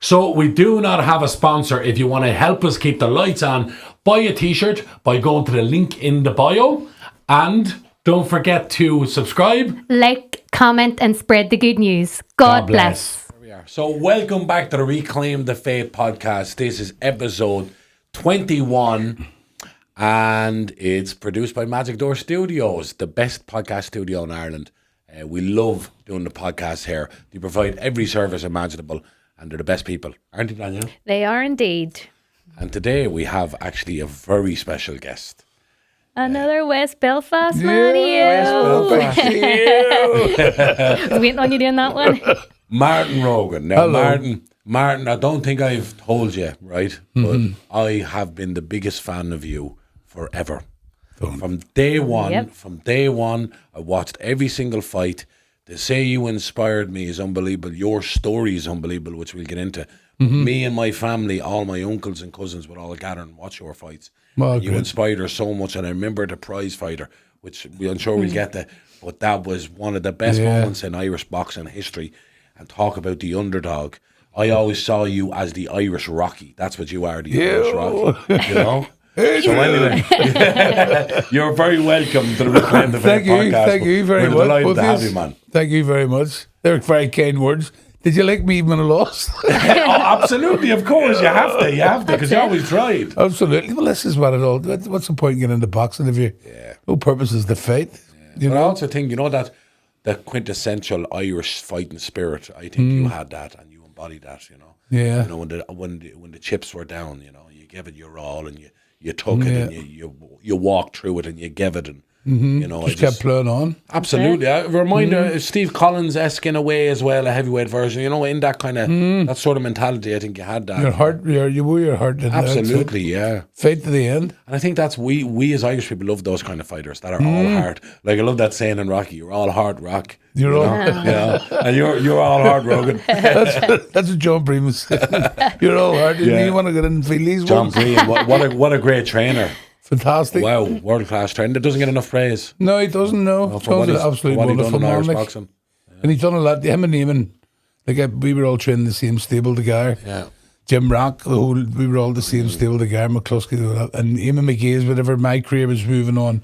So we do not have a sponsor. If you want to help us keep the lights on, buy a t-shirt by going to the link in the bio. And don't forget to subscribe, like, comment and spread the good news. God bless. There we are. So welcome back to the Reclaim the Faith podcast. This is episode 21 and it's produced by Magic Door Studios, the best podcast studio in Ireland. We love doing the podcast here. They provide every service imaginable and they're the best people. Aren't they, Daniel? They are indeed. And today we have actually a very special guest. Another West Belfast man. West Belfast. I was waiting on you doing that one. Martin Rogan. Now, Hello. Martin, I don't think I've told you, right? But I have been the biggest fan of you forever. From day one, I watched every single fight. They say you inspired me is unbelievable. Your story is unbelievable, which we'll get into. Me and my family, all my uncles and cousins would all gather and watch your fights. Well, You inspired her so much. And I remember the prize fighter, which I'm sure we'll get to. But that was one of the best moments in Irish boxing history. And talk about the underdog. I always saw you as the Irish Rocky. That's what you are, the Irish Rocky. You know? So anyway, you're very welcome to the Reclaim the Faith podcast. Thank you very much. We're delighted to have you, man. Thank you very much. They're very kind words. Did you like me even when I lost? Oh, absolutely, of course, you have to, because you always tried. Absolutely. Well, this is what it all. What's the point in getting into boxing if you? No purpose is the fight. You But I know. also think, you know, that the quintessential Irish fighting spirit. I think you had that and you embodied that. You know. Yeah. You know, when the chips were down, you know, you gave it your all and you took it and you walked through it and you gave it and you know, Just kept playing on. Absolutely. A reminder, Steve Collins-esque in a way as well, a heavyweight version, you know, in that kind of, that sort of mentality, I think you had that. Your heart, you wore your heart. In Absolutely, yeah. Fight to the end. And I think that's, we as Irish people love those kind of fighters that are all heart. Like, I love that saying in Rocky, you're all heart, Rock. You're you all. know? Yeah. And you're all heart, Rogan. That's what John Bream was saying. You're all hard. You want to get in and feel these John ones. Bream, what a great trainer. Fantastic. Wow, world-class trainer. That doesn't get enough praise. No, he doesn't know. For what John's an absolute what he done wonderful in Irish man. boxing. And he's done a lot. Him and Eamon, like we were all trained in the same stable together. Yeah. Jim Rock, we were all the same stable together. McCluskey, and Eamon McGee's. Whenever my career was moving on,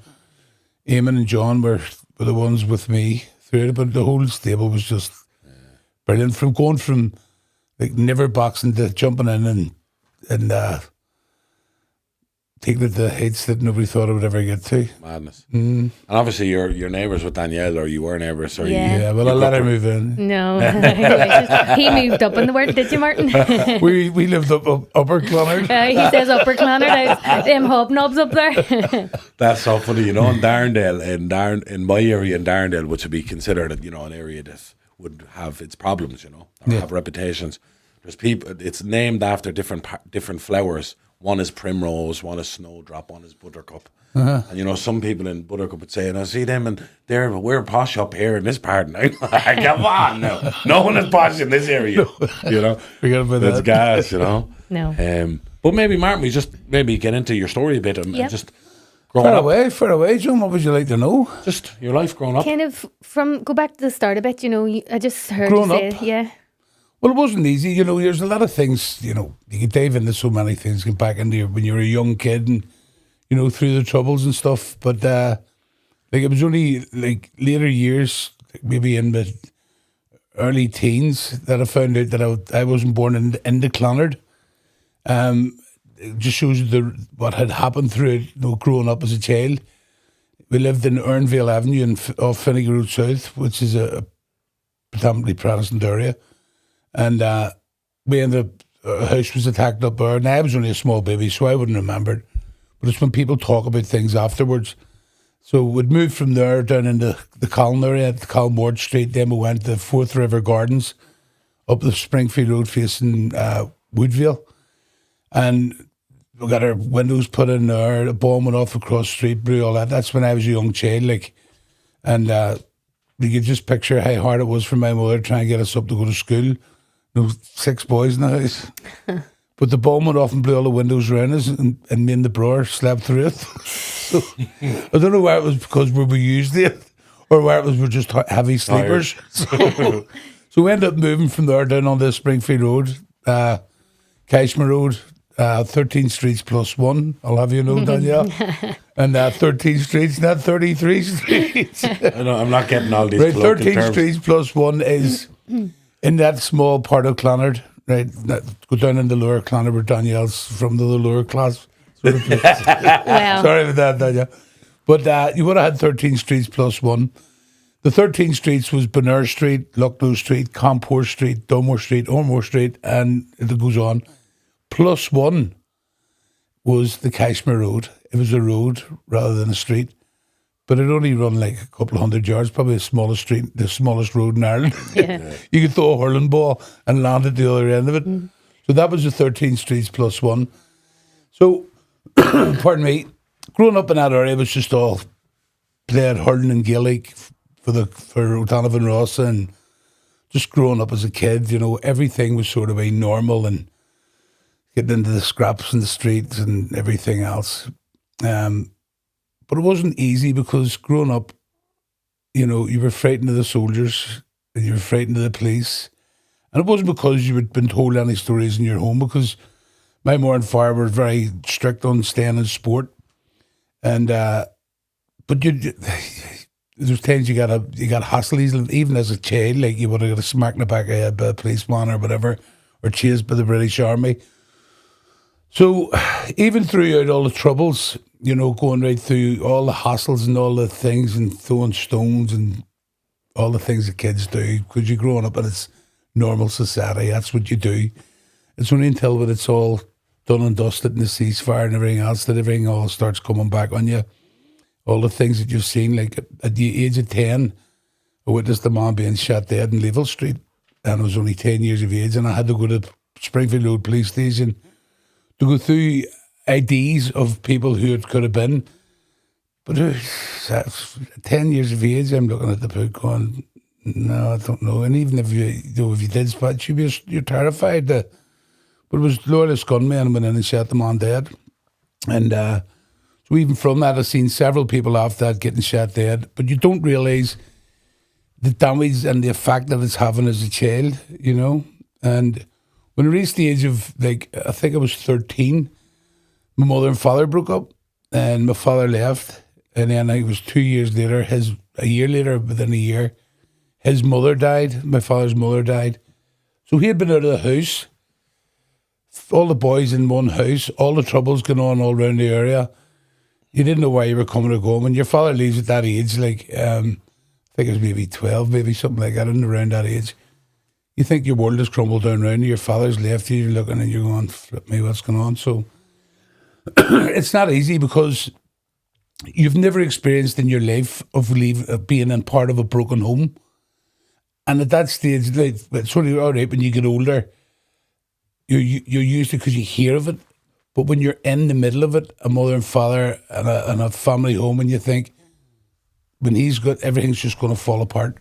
Eamon and John were the ones with me through it. But the whole stable was just brilliant. From going from like never boxing to jumping in and taking it to heights that nobody thought I would ever get to. Madness. And obviously you're neighbours with Danielle, or you were neighbours. Or Yeah. Yeah, well, I let her move in. No. He moved up in the word, did you, Martin? We lived up Upper Clonard. He says upper Clonard. Them hobnobs up there. That's so funny, you know. In Darndale, in my area in Darndale, which would be considered, you know, an area that would have its problems, you know, or have reputations. There's people. It's named after different flowers. One is primrose, one is snowdrop, one is buttercup. And you know, some people in Buttercup would say, and I see them, and we're posh up here in this part. And I'm like, come on, no one is posh in this area. You know, Forget about that's that. gas, you know. No. But maybe, Martin, we just maybe get into your story a bit and just growing Far up. away, John. What would you like to know? Just your life growing up. Kind of go back to the start a bit, you know, I just heard Growing you say, up? yeah. Well, it wasn't easy. You know, there's a lot of things, you know, you can dive into so many things, get back into when you're a young kid and, you know, through the troubles and stuff. But, like, it was only, like, later years, like maybe in the early teens, that I found out that I wasn't born into Clonard. It just shows you what had happened through it, you know, growing up as a child. We lived in Ernvale Avenue off Finnegan Road South, which is a predominantly Protestant area. And we ended up, our house was attacked up there. Now, I was only a small baby, so I wouldn't remember it. But it's when people talk about things afterwards. So we'd moved from there down into the Colin area, at the Colmore Street. Then we went to Fourth River Gardens, up the Springfield Road facing Woodville. And we got our windows put in there. A bomb went off across the street, blew all that. That's when I was a young child, like. And you could just picture how hard it was for my mother trying to get us up to go to school. You know, 6 boys in the house. But the bomb went off and blew all the windows around us, and me and the brother slept through it. So I don't know whether it was because we were used to it or whether it was we're just heavy sleepers. So we ended up moving from there down on the Springfield Road Cashmere Road, 13 streets plus one. I'll have you know, Danielle. And 13 streets, not 33 streets. I'm not getting all these Right, colloquial 13 terms. streets plus one is in that small part of Clonard, right? Go down in the lower Clonard where Danielle's from, the lower class sort of place. Wow. Sorry about that, Danielle. But you would have had 13 streets plus one. The 13 streets was Bonner Street, Lucknow Street, Campore Street, Dunmore Street, Ormore Street, and it goes on. Plus one was the Cashmere Road. It was a road rather than a street. But it only run like a couple of 100 yards, probably the smallest street, the smallest road in Ireland. Yeah. You could throw a hurling ball and land at the other end of it. So that was the 13 streets plus one. So, pardon me, growing up in that area was just all playing hurling and Gaelic for O'Donovan Ross, and just growing up as a kid, you know, everything was sort of a normal and getting into the scraps in the streets and everything else. But it wasn't easy because growing up, you know, you were frightened of the soldiers and you were frightened of the police. And it wasn't because you had been told any stories in your home, because my mother and father were very strict on staying in sport. And, but there's times you got hassled even as a child, like you would have got a smack in the back of the head by a policeman or whatever, or chased by the British Army. So even throughout all the troubles, you know, going right through all the hassles and all the things and throwing stones and all the things that kids do, because you're growing up in its normal society, that's what you do. It's only until when it's all done and dusted and the ceasefire and everything else that everything all starts coming back on you. All the things that you've seen, like at the age of 10, I witnessed a man being shot dead in Level Street, and I was only 10 years of age, and I had to go to Springfield Road Police Station to go through IDs of people who it could have been. But 10 years of age, I'm looking at the book going, no, I don't know. And even if you did spot, you're terrified. But it was loyalist gunmen went in and shot the man dead. And so even from that, I've seen several people after that getting shot dead. But you don't realise the damage and the effect that it's having as a child, you know. And when I reached the age of, like, I think I was 13, my mother and father broke up, and my father left. And then it was 2 years later, a year later, within a year, his mother died. My father's mother died. So he had been out of the house, all the boys in one house, all the troubles going on all around the area. You didn't know where you were coming or going. When your father leaves at that age, like, I think it was maybe 12, maybe something like that, and around that age, you think your world has crumbled down around you, your father's left you, you're looking and you're going, flip me, what's going on? So it's not easy because you've never experienced in your life of being in part of a broken home. And at that stage, like, it's only all right when you get older, you're used to it because you hear of it. But when you're in the middle of it, a mother and father and a family home, and you think, when he's got, everything's just going to fall apart.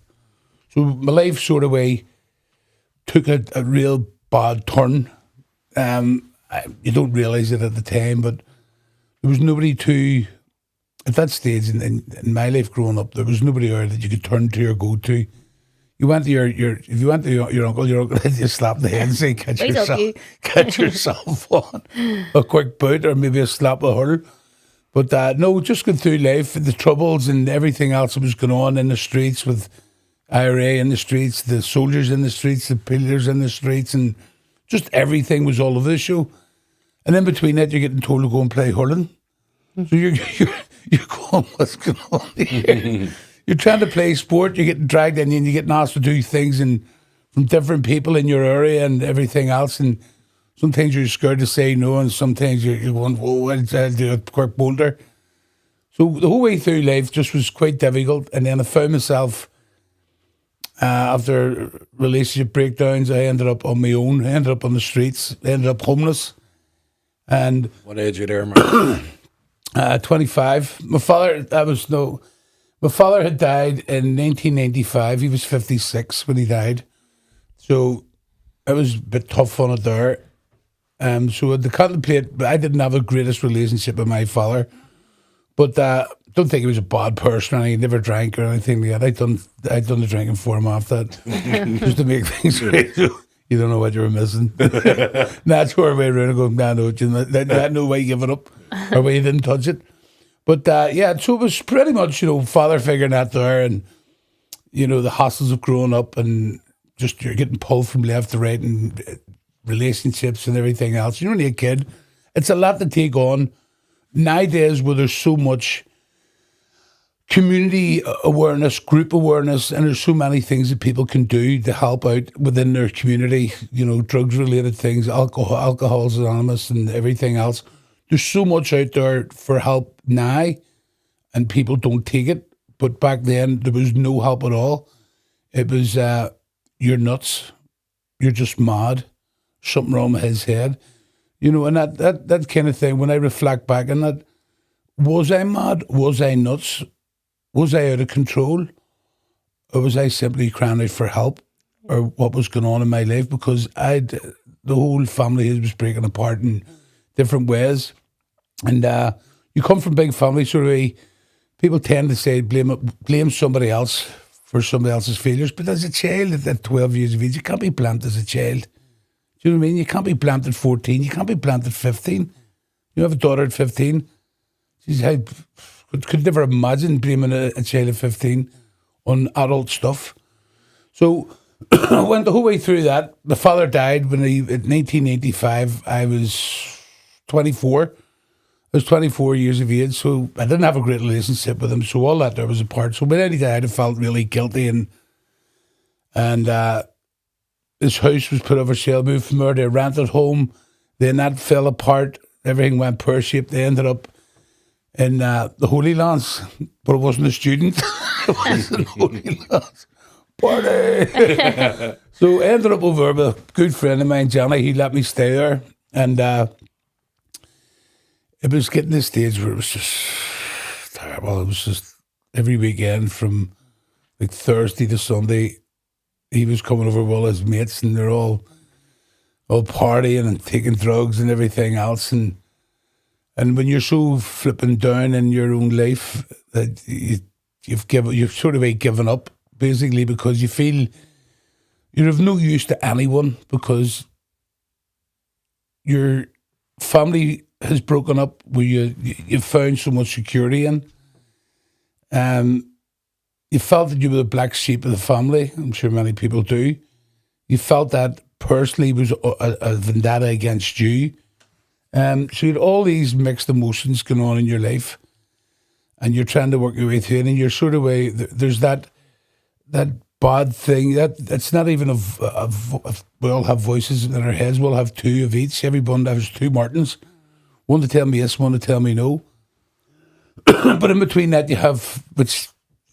So my life sort of way took a real bad turn. You don't realise it at the time, but there was nobody at that stage in my life growing up, there was nobody there that you could turn to or go to. You went to if you went to your uncle just slap the head and say, catch yourself on a quick boot or maybe a slap of hurl. But no, just going through life, the troubles and everything else that was going on in the streets with IRA in the streets, the soldiers in the streets, the pillars in the streets, and just everything was all over the show. And in between that, you're getting told to go and play hurling. So you're going, what's going on here? You're trying to play sport, you're getting dragged in and you're getting asked to do things from different people in your area and everything else. And sometimes you're scared to say no, and sometimes you're going, whoa, I'll do a quick boulder. So the whole way through life just was quite difficult. And then I found myself, after relationship breakdowns, I ended up on my own. I ended up on the streets, I ended up homeless. And What age are you there, Mark? 25. My father had died in 1995. He was 56 when he died. So it was a bit tough on it there. So to contemplate, I didn't have the greatest relationship with my father. But don't think he was a bad person or anything. He never drank or anything like that. I'd done the drinking for him after that, just to make things right. So You don't know what you were missing. That's where way around and go, nah, no, no way you give it up, or way you didn't touch it. But yeah, so it was pretty much, father figure out there, and the hassles of growing up, and just you're getting pulled from left to right, and relationships and everything else. You're only a kid. It's a lot to take on. Nowadays, where there's so much community awareness, group awareness, and there's so many things that people can do to help out within their community, drugs related things, alcohol's anonymous and everything else. There's so much out there for help now, and people don't take it. But back then, there was no help at all. It was, you're nuts. You're just mad. Something wrong with his head. And that kind of thing, when I reflect back on that, was I mad? Was I nuts? Was I out of control? Or was I simply crying out for help? Or what was going on in my life? Because the whole family was breaking apart in different ways. And you come from big families, so people tend to say blame somebody else for somebody else's failures. But as a child at 12 years of age, you can't be blamed as a child. Do you know what I mean? You can't be blamed at 14. You can't be blamed at 15. You have a daughter at 15. I could never imagine blaming a child at 15 on adult stuff. So I went the whole way through that. My father died in 1985. I was 24. I was 24 years of age, so I didn't have a great relationship with him. So all that there was apart. So when he died, I felt really guilty, and his house was put up for sale. Moved from there to a rented home. Then that fell apart. Everything went pear-shaped. They ended up in the Holy Lands, but it wasn't a student. It was in Holy Lands. Party! So I ended up over with a good friend of mine, Johnny. He let me stay there. And it was getting to the stage where it was just terrible. It was just every weekend from like Thursday to Sunday, he was coming over with all his mates, and they're all partying and taking drugs and everything else. And when you're so flipping down in your own life that you've sort of given up, basically, because you feel you're of no use to anyone, because your family has broken up, where you've found so much security in. You felt that you were the black sheep of the family. I'm sure many people do. You felt that personally was a vendetta against you. So you had all these mixed emotions going on in your life, and you're trying to work your way through it, and you're sort of there's that bad thing that's not even we all have voices in our heads. We'll have two of each. Everyone has two Martins, one to tell me yes, one to tell me no. But in between that, you have, which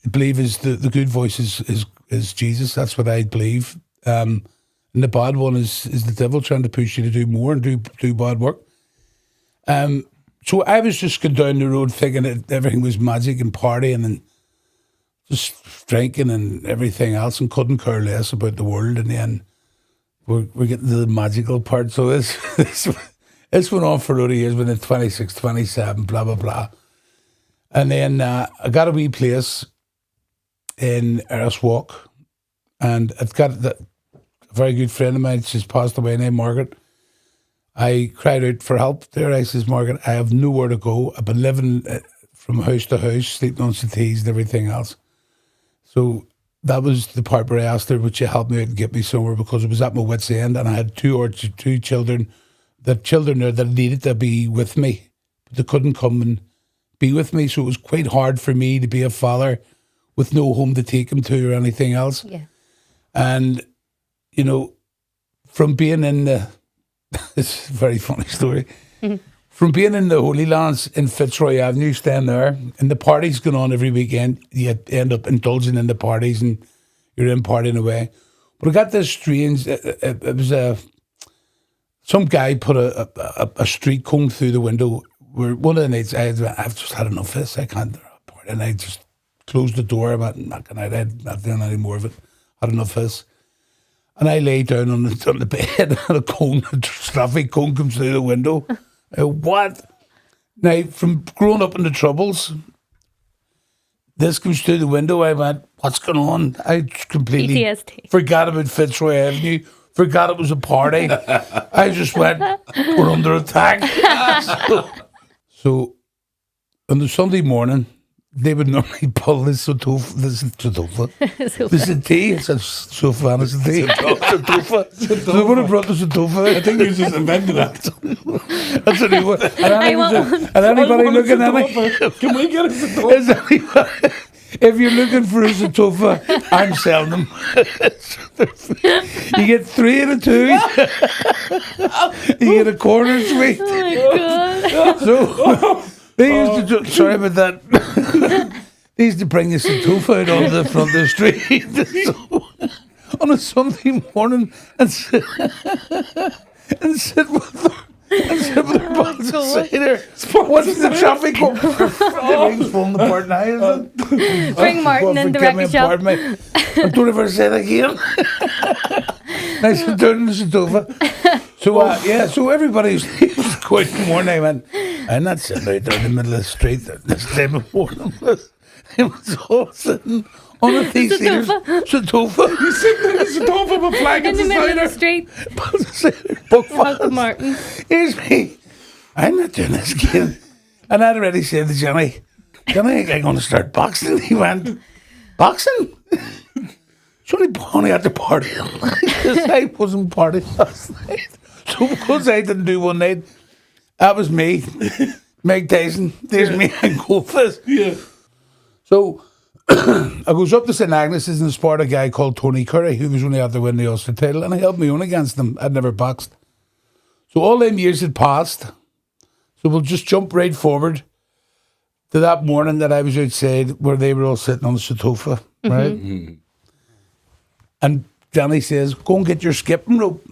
I believe is the good voice is Jesus. That's what I believe. And the bad one is the devil trying to push you to do more and do bad work. So I was just going down the road thinking that everything was magic and partying and just drinking and everything else, and couldn't care less about the world. And then we're getting to the magical part. So this went on for a lot of years, when at 26, 27, blah, blah, blah. And then I got a wee place in Eriswalk, and I've got a very good friend of mine. She's passed away, named Margaret. I cried out for help there. I says, Margaret, I have nowhere to go. I've been living from house to house, sleeping on settees and everything else. So that was the part where I asked her, would you help me out and get me somewhere, because it was at my wit's end, and I had two children there that needed to be with me, but they couldn't come and be with me. So it was quite hard for me to be a father with no home to take him to or anything else. Yeah. And, from being in it's a very funny story. Mm-hmm. From being in the Holy Lands in Fitzroy Avenue, staying there, and the parties going on every weekend, you end up indulging in the parties, and you're in partying away. But I got this strange, it was some guy put a street cone through the window, where one of the nights I've just had enough of this, I can't party, and I just closed the door. I'm not doing any more of it. Had enough of this. And I lay down on the bed, and a traffic cone comes through the window. What? Now, from growing up in the Troubles, this comes through the window. I went, what's going on? I completely PTSD. forgot about Fitzroy Avenue, forgot it was a party. I just went, we're under attack. So on the Sunday morning, they would normally pull this sofa. This is a tea. It's a sofa and it's a tea. Sofa. So they would have brought the sofa. I think you just invented that. That's a new one. And anybody looking at me, Can we get a sofa? if you're looking for a sofa, I'm selling them. You get 3 and a 2. You get a corner suite. Oh my God. So they used to sorry about that. They used to bring the sofa out on the front of the street on a Sunday morning and sit with them. And sit with their butts and say there, what's the traffic? Everything's falling apart now, isn't it? Bring Martin in the record shop. And don't ever say that again. I sit down in the sofa. So everybody was quite in the morning. I went, I'm not sitting out there in the middle of the street this time of morning. It was all sitting on a three-seater sofa. You sitting in the sofa with a flag In the middle of the street. Welcome, Martin. Here's me. I'm not doing this again. And I'd already said to Johnny, I'm going to start boxing. He went, boxing? It's only at the party. Because I wasn't partying last night. So because I didn't do one night, that was me. Mike Tyson. There's me and Goldfish. Yeah. So I goes up to St Agnes's and spotted a guy called Tony Curry, who was only after winning the Ulster title, and I held my own against him. I'd never boxed. So all them years had passed. So we'll just jump right forward to that morning that I was outside where they were all sitting on the sofa, right? Mm-hmm. And Danny says, go and get your skipping rope.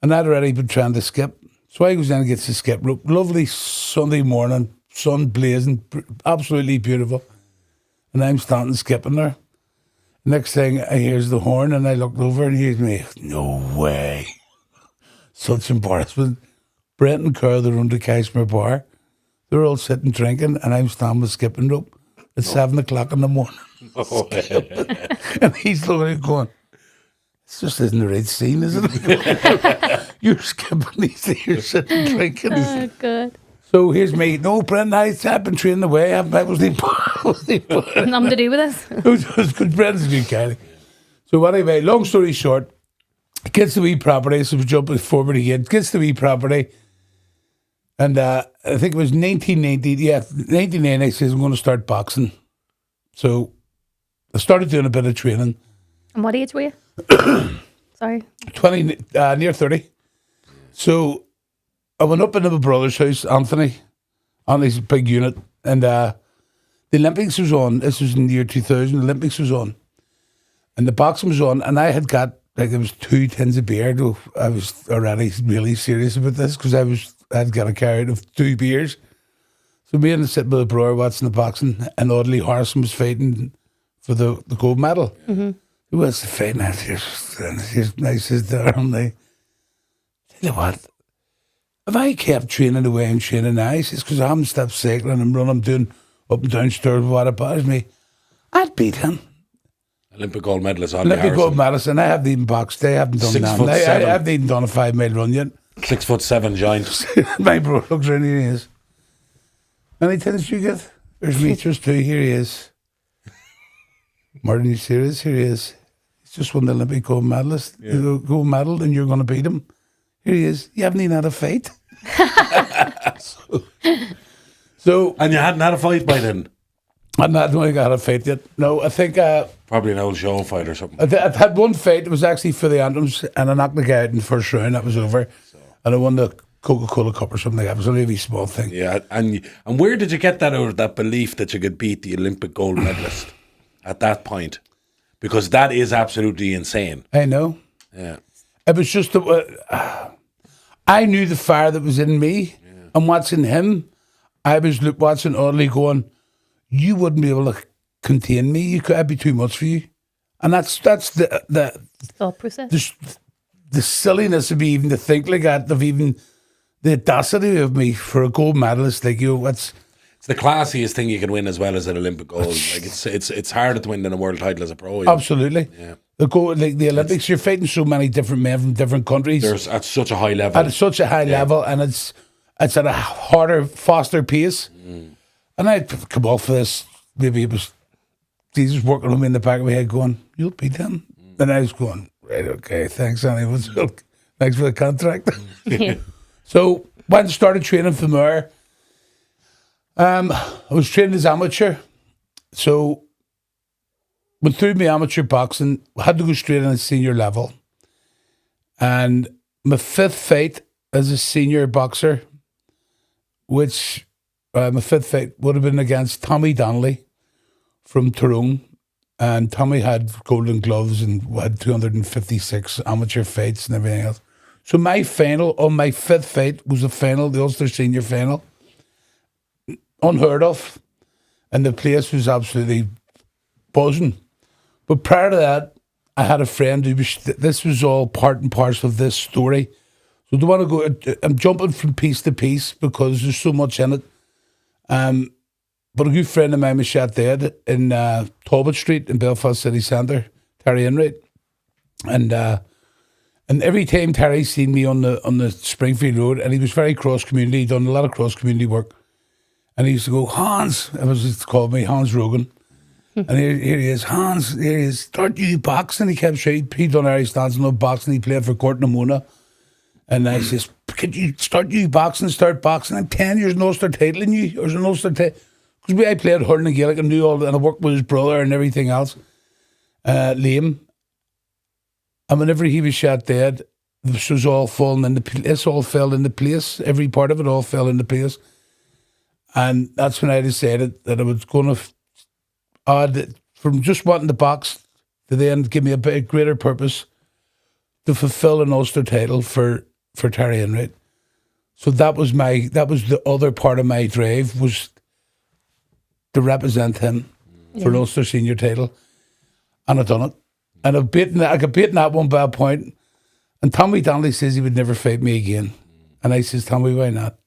And I'd already been trying to skip. So I goes in and gets the skip rope. Lovely Sunday morning, sun blazing, absolutely beautiful. And I'm standing skipping there. Next thing I hears the horn and I looked over and here's me. No way. Such embarrassment. Brent and Kerr, they're under Cashmere Bar. They're all sitting drinking and I'm standing with skipping rope at 7 o'clock in the morning. Oh. And he's looking at it going, this just isn't the right scene, is it? You're skipping these, you're sitting drinking. Oh, God. So here's me. No, Brendan, I've been training away. I wasn't Nothing to do with this. It was good. Brendan's a good guy. So anyway, long story short, gets the wee property. So we jump forward again. Gets the wee property. And I think it was 1990. Yeah, 1990. He says, I'm going to start boxing. So I started doing a bit of training. And what age were you? Sorry. 20, near 30. So I went up into my brother's house, Anthony. Anthony's a big unit. And the Olympics was on. This was in the year 2000. The Olympics was on. And the boxing was on. And I had got, there was 2 tins of beer. I was already really serious about this because I'd got a carry of 2 beers. So me and I sitting with the brother watching the boxing. And Audley Harrison was fighting for the gold medal. Mm-hmm. Who was the fight? And I says there, and they, tell you what, if I kept training the way I'm training now, he says, because I haven't stopped cycling and running, I'm doing up and down stairs, what it bothers me, I'd beat him. Olympic gold medalist, Audley Harrison. Olympic gold medalist, and I haven't even boxed. I haven't done that. I haven't even done a 5-mile run yet. 6'7" giant. My bro looks around, here he is. How many tennis you get? There's me, just 2. Here he is. Martin, you serious? Here he is. He's just won the Olympic gold medalist. Yeah. Gold medal, and you're going to beat him. Here he is. You haven't even had a fight. so and you hadn't had a fight by then? I'm not doing had a fight yet. No, I think... probably an old show fight or something. I've had one fight. It was actually for the anthems, and I knocked the guy out in the first round. That was over. So. And I won the Coca-Cola Cup or something like that. It was a really small thing. Yeah, and where did you get that out of, that belief that you could beat the Olympic gold medalist at that point? Because that is absolutely insane. I know. Yeah. It was just... I knew the fire that was in me, and watching him, I was watching Audley going, you wouldn't be able to contain me. I'd be too much for you. And that's the thought process. The silliness of me even to think like that, of even the audacity of me for a gold medalist like you. It's the classiest thing you can win as well as an Olympic gold. Like it's harder to win than a world title as a pro. Absolutely. Yeah. They go like the Olympics. You're fighting so many different men from different countries. There's at such a high level. At such a high level, and it's at a harder, faster pace. And I'd come off of this. Maybe it was Jesus working on me in the back of my head, going, "You'll beat him." And I was going, "Right, okay, thanks, Annie. Thanks for the contract." So went and started training from there. I was training as amateur, so went through my amateur boxing. Had to go straight on a senior level, and my 5th fight as a senior boxer, which my 5th fight would have been against Tommy Donnelly from Tyrone, and Tommy had golden gloves and had 256 amateur fights and everything else. So my final on my 5th fight was the final, the Ulster Senior final. Unheard of, and the place was absolutely buzzing. But prior to that, I had a friend who was. This was all part and parcel of this story. So I don't want to go. I'm jumping from piece to piece because there's so much in it. But a good friend of mine was shot dead in Talbot Street in Belfast City Centre, Terry Enright, and every time Terry seen me on the Springfield Road, and he was very cross community, he'd done a lot of cross community work. And he used to go, "Hans," it was just called me Hans Rogan. And here he is, "Hans, here he is, start you boxing." He kept saying, he'd done Irish dancing, no boxing, he played for Court Namona. And I says, "Could you start you boxing, start boxing? I'm 10 years, no Ulster title in you, or an Ulster title." Because I played hurling and Gaelic and knew all that, and I worked with his brother and everything else, Liam. And whenever he was shot dead, this was all falling into place, this all fell into place, every part of it all fell into place. And that's when I decided that I was going to add, from just wanting to box to then give me a bit greater purpose to fulfill an Ulster title for Terry Enright. So that was the other part of my drive, was to represent him for an Ulster senior title. And I've done it. And I got beaten that one by a point. And Tommy Donnelly says he would never fight me again. And I says, "Tommy, why not?"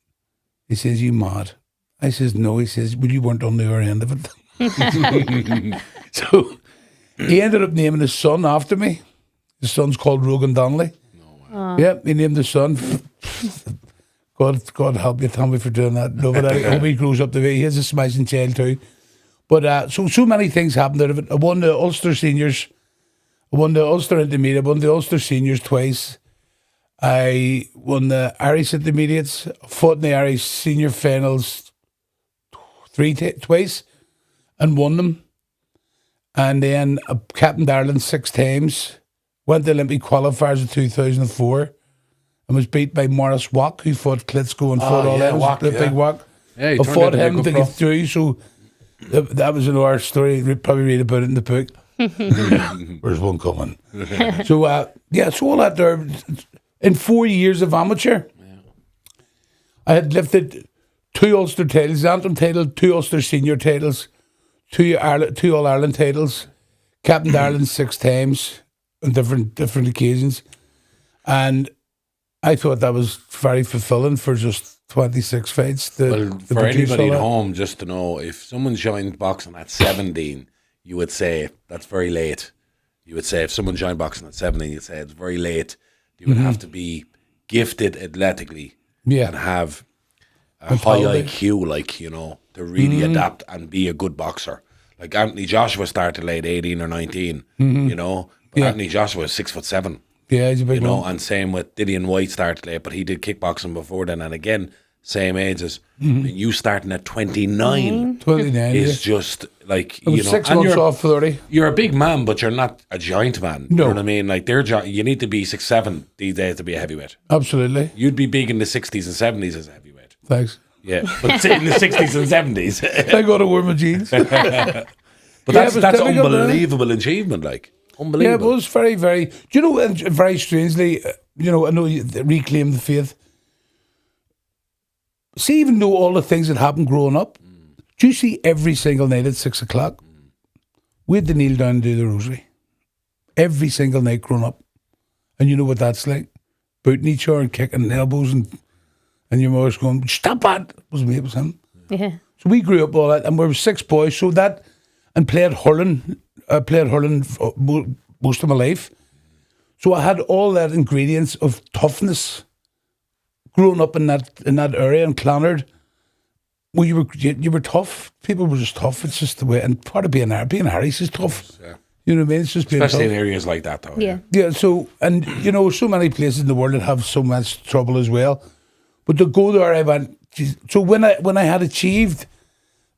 He says, "You mad?" I says, "No." He says, "Well, you weren't on the other end of it." So he ended up naming his son after me. His son's called Rogan Donnelly. No way. Yeah, he named his son. God help you, Tommy, for doing that. No, but I hope he grows up to be. He has a smashing child too. But so many things happened out of it. I won the Ulster Seniors. I won the Ulster Intermediate. I won the Ulster Seniors twice. I won the Irish Intermediates. Fought in the Irish Senior Finals twice and won them. And then I captained Ireland 6 times. Went to Olympic qualifiers in 2004 and was beat by Morris Wack, who fought Klitschko and fought all that. Big Wack. Yeah, I fought him to get through. So that was another story. You'd probably read about it in the book. Where's one coming? So so all that there. In 4 years of amateur, I had lifted 2 Ulster titles, Antrim title, 2 Ulster senior titles, 2 All-Ireland titles, captained Ireland 6 times on different occasions. And I thought that was very fulfilling for just 26 fights. For anybody at home, just to know, if someone joined boxing at 17, you would say that's very late. You would say if someone joined boxing at 17, you'd say it's very late. You would have to be gifted athletically and have a high IQ, to really adapt and be a good boxer. Like Anthony Joshua started late, 18 or 19, But Anthony Joshua was 6'7". Yeah, he's a big one. And same with Dillian White started late, but he did kickboxing before then. And again, same ages. You starting at 29 is just like, 6 months off 30. You're a big man, but you're not a giant man. No. You know what I mean? Like you need to be 6'7" these days to be a heavyweight. Absolutely. You'd be big in the 60s and 70s as a heavyweight. Thanks. Yeah, but say in the 60s and 70s. I got to wear my jeans. But that's unbelievable achievement, like. Unbelievable. Yeah, it was very, very... Do you know, and very strangely, I know you reclaimed the faith. See, even though all the things that happened growing up, do you see every single night at 6 o'clock, we had to kneel down and do the Rosary. Every single night growing up. And you know what that's like? Booting each other and kicking elbows and your mother's going, "Stop that!" It wasn't me, it was him. Yeah. So we grew up all that, and we were 6 boys, so that, and played hurling most of my life. So I had all that ingredients of toughness growing up in that area in Clonard. Well, you were tough. People were just tough. It's just the way. And part of being Irish is tough. Yeah. You know what I mean? It's just being Especially tough. in areas like that, though. Yeah. Yeah, so, and you know, so many places in the world that have so much trouble as well. But to go there, I went, geez. So when I had achieved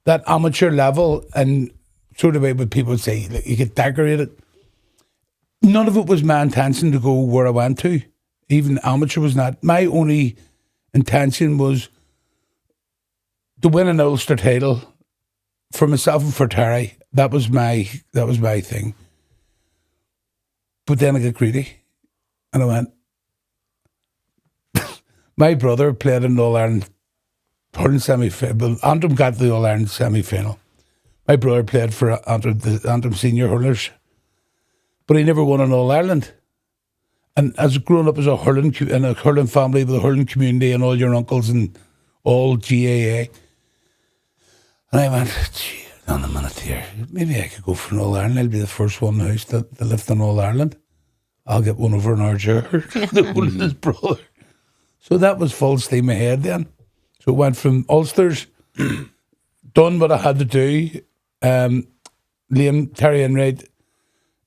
that amateur level, and sort of what people would say, like, you get decorated, none of it was my intention to go where I went to. Even amateur was not. My only intention was to win an Ulster title for myself and for Terry. That was my thing. But then I got greedy, and I went. My brother played in the All Ireland hurling semi-final. Antrim got the All Ireland semi-final. My brother played for the Antrim senior hurlers, but he never won an All Ireland. And as growing up as a hurling in a hurling family with a hurling community and all your uncles and all GAA. And I went, gee, on a minute here, maybe I could go for an All Ireland. I'll be the first one in the house to lift an All Ireland. I'll get one over in our church, the one of his brother. So that was full steam ahead then. So it went from Ulsters, done what I had to do. Liam, Terry Enright,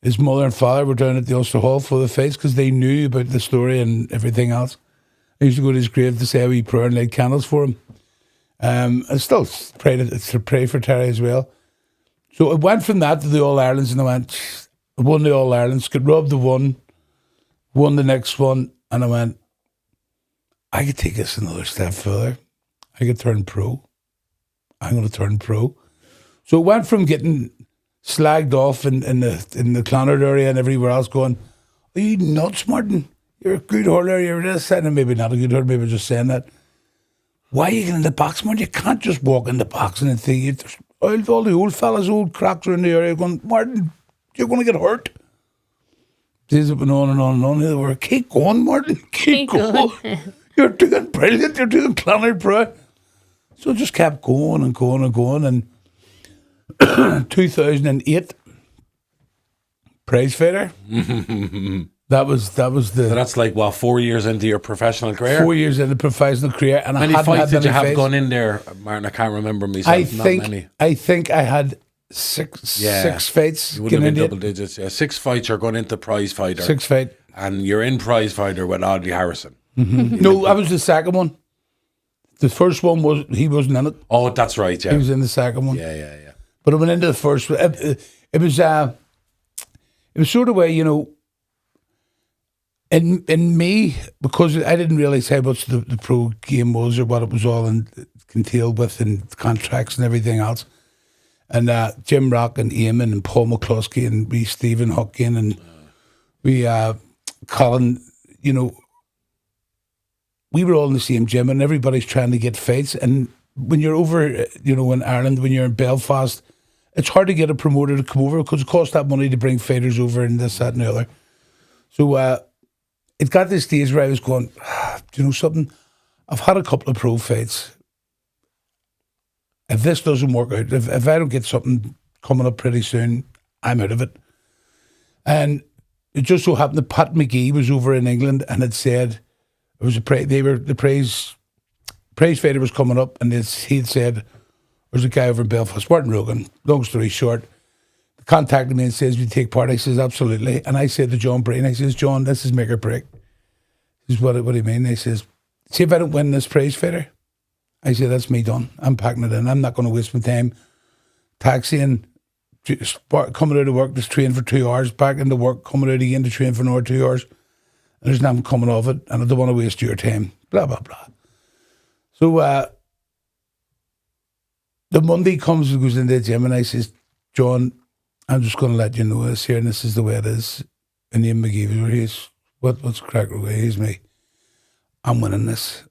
his mother and father were down at the Ulster Hall for the fights because they knew about the story and everything else. I used to go to his grave to say a wee prayer and light candles for him. I still pray for Terry as well. So it went from that to the All Irelands, and I won the All Irelands, got robbed the one, won the next one, and I went, I could take this another step further. I could turn pro. I'm going to turn pro. So it went from getting slagged off in the Clonard area and everywhere else, going, are you nuts, Martin? You're a good hurler, you're this, that, and maybe not a good hurler, maybe just saying that. Why are you getting in the box, Martin? You can't just walk in the box and think. All the old fellas, old cracks are in the area going, Martin, you're going to get hurt. Days have been on and on and on. They were, keep going, Martin, keep going. You're doing brilliant, you're doing Clonard Pro. So it just kept going and going and going. And 2008, prize fighter. That was the. So that's like, 4 years into your professional career? 4 years into professional career. And How many I hadn't fights had did you many have fights. gone in there, Martin? I can't remember myself. Not many. I think I had six fights. You would have been getting double digits. Yeah. 6 fights, you're going into prize fighter. 6 fight. And you're in prize fighter with Audley Harrison. No, I was the second one. The first one he wasn't in it. Oh, that's right, yeah. He was in the second one. Yeah. But I went into the first one. It was sort of way, you know, in me, because I didn't realise how much the pro game was or what it was all entailed with and contracts and everything else. And Jim Rock and Eamon and Paul McCluskey and we Stephen Huckin and we Colin, you know, we were all in the same gym and everybody's trying to get fights. And when you're over, you know, in Ireland, when you're in Belfast, it's hard to get a promoter to come over because it costs that money to bring fighters over and this, that and the other. So it got to the stage where I was going, do you know something? I've had a couple of pro fights. If this doesn't work out, if I don't get something coming up pretty soon, I'm out of it. And it just so happened that Pat McGee was over in England and had said, it was the praise fighter was coming up, and he had said, there's a guy over in Belfast, Martin Rogan. Long story short, contacted me and says, "Will you take part?" I says, "Absolutely." And I said to John Breen, I says, "John, this is make or break." He says, "What do you mean?" I says, "See if I don't win this prize fighter." I said, "That's me done. I'm packing it in. I'm not going to waste my time taxiing, coming out of work to train for 2 hours, back into work, coming out again to train for another 2 hours. And there's nothing coming off it, and I don't want to waste your time." Blah, blah, blah. So the Monday comes and goes into the gym, and I says, "John, I'm just going to let you know this here, and this is the way it is." And Ian McGee was where he's, what's crack away? He's me. I'm winning this.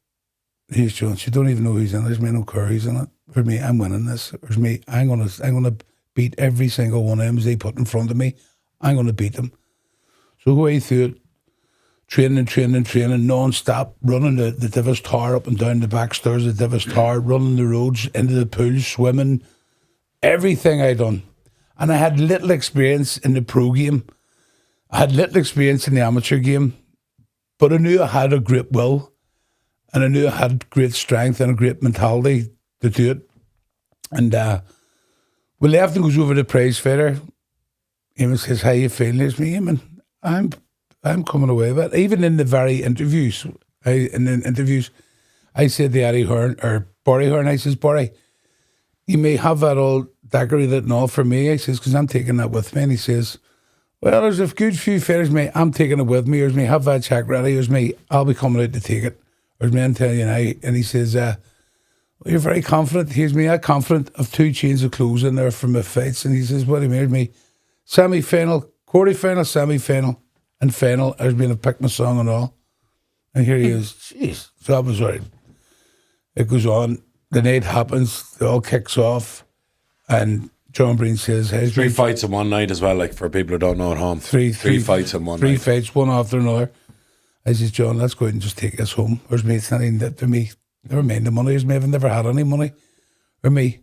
Here's John. You don't even know who's in it. There's me, no Curry's in it. For me, I'm winning this. There's me. I'm gonna beat every single one of them they put in front of me. I'm gonna beat them. So away through it, training, non-stop, running the Divis Tower up and down the back stairs of the Divis Tower, running the roads, into the pools, swimming, everything I done. And I had little experience in the pro game. I had little experience in the amateur game, but I knew I had a great will, and I knew I had great strength and a great mentality to do it. And we left and goes over to the prize fighter. Eamon says, "How you feeling?" He says, "Eamon, I'm coming away with it." Even in the very interviews, I said to Eddie Hearn or Barry Hearn, I says, "Barry, you may have that all decorated and all for me." I says, "Because I'm taking that with me." And he says, "Well, there's a good few fighters, me. I'm taking it with me. There's me, have that check ready. There's me, I'll be coming out to take it. There's me, I'm telling you now." And he says, "Well, you're very confident." Here's me, I'm confident of 2 chains of clothes in there from my fights." And he says, "What do you mean?" Here's me, semi-final, quarter-final, semi-final, and final. There's me, I've picked my song and all. And here he is. Jeez. So I was right. It goes on. The night happens. It all kicks off. And John Breen says, "Hey, 3 fights in one night as well, like for people who don't know at home. Three fights in one night. 3 fights, one after another." I says, "John, let's go out and just take us home." Where's me? It's not even that to me. Never mind the money. Where's me? I've never had any money. Or me,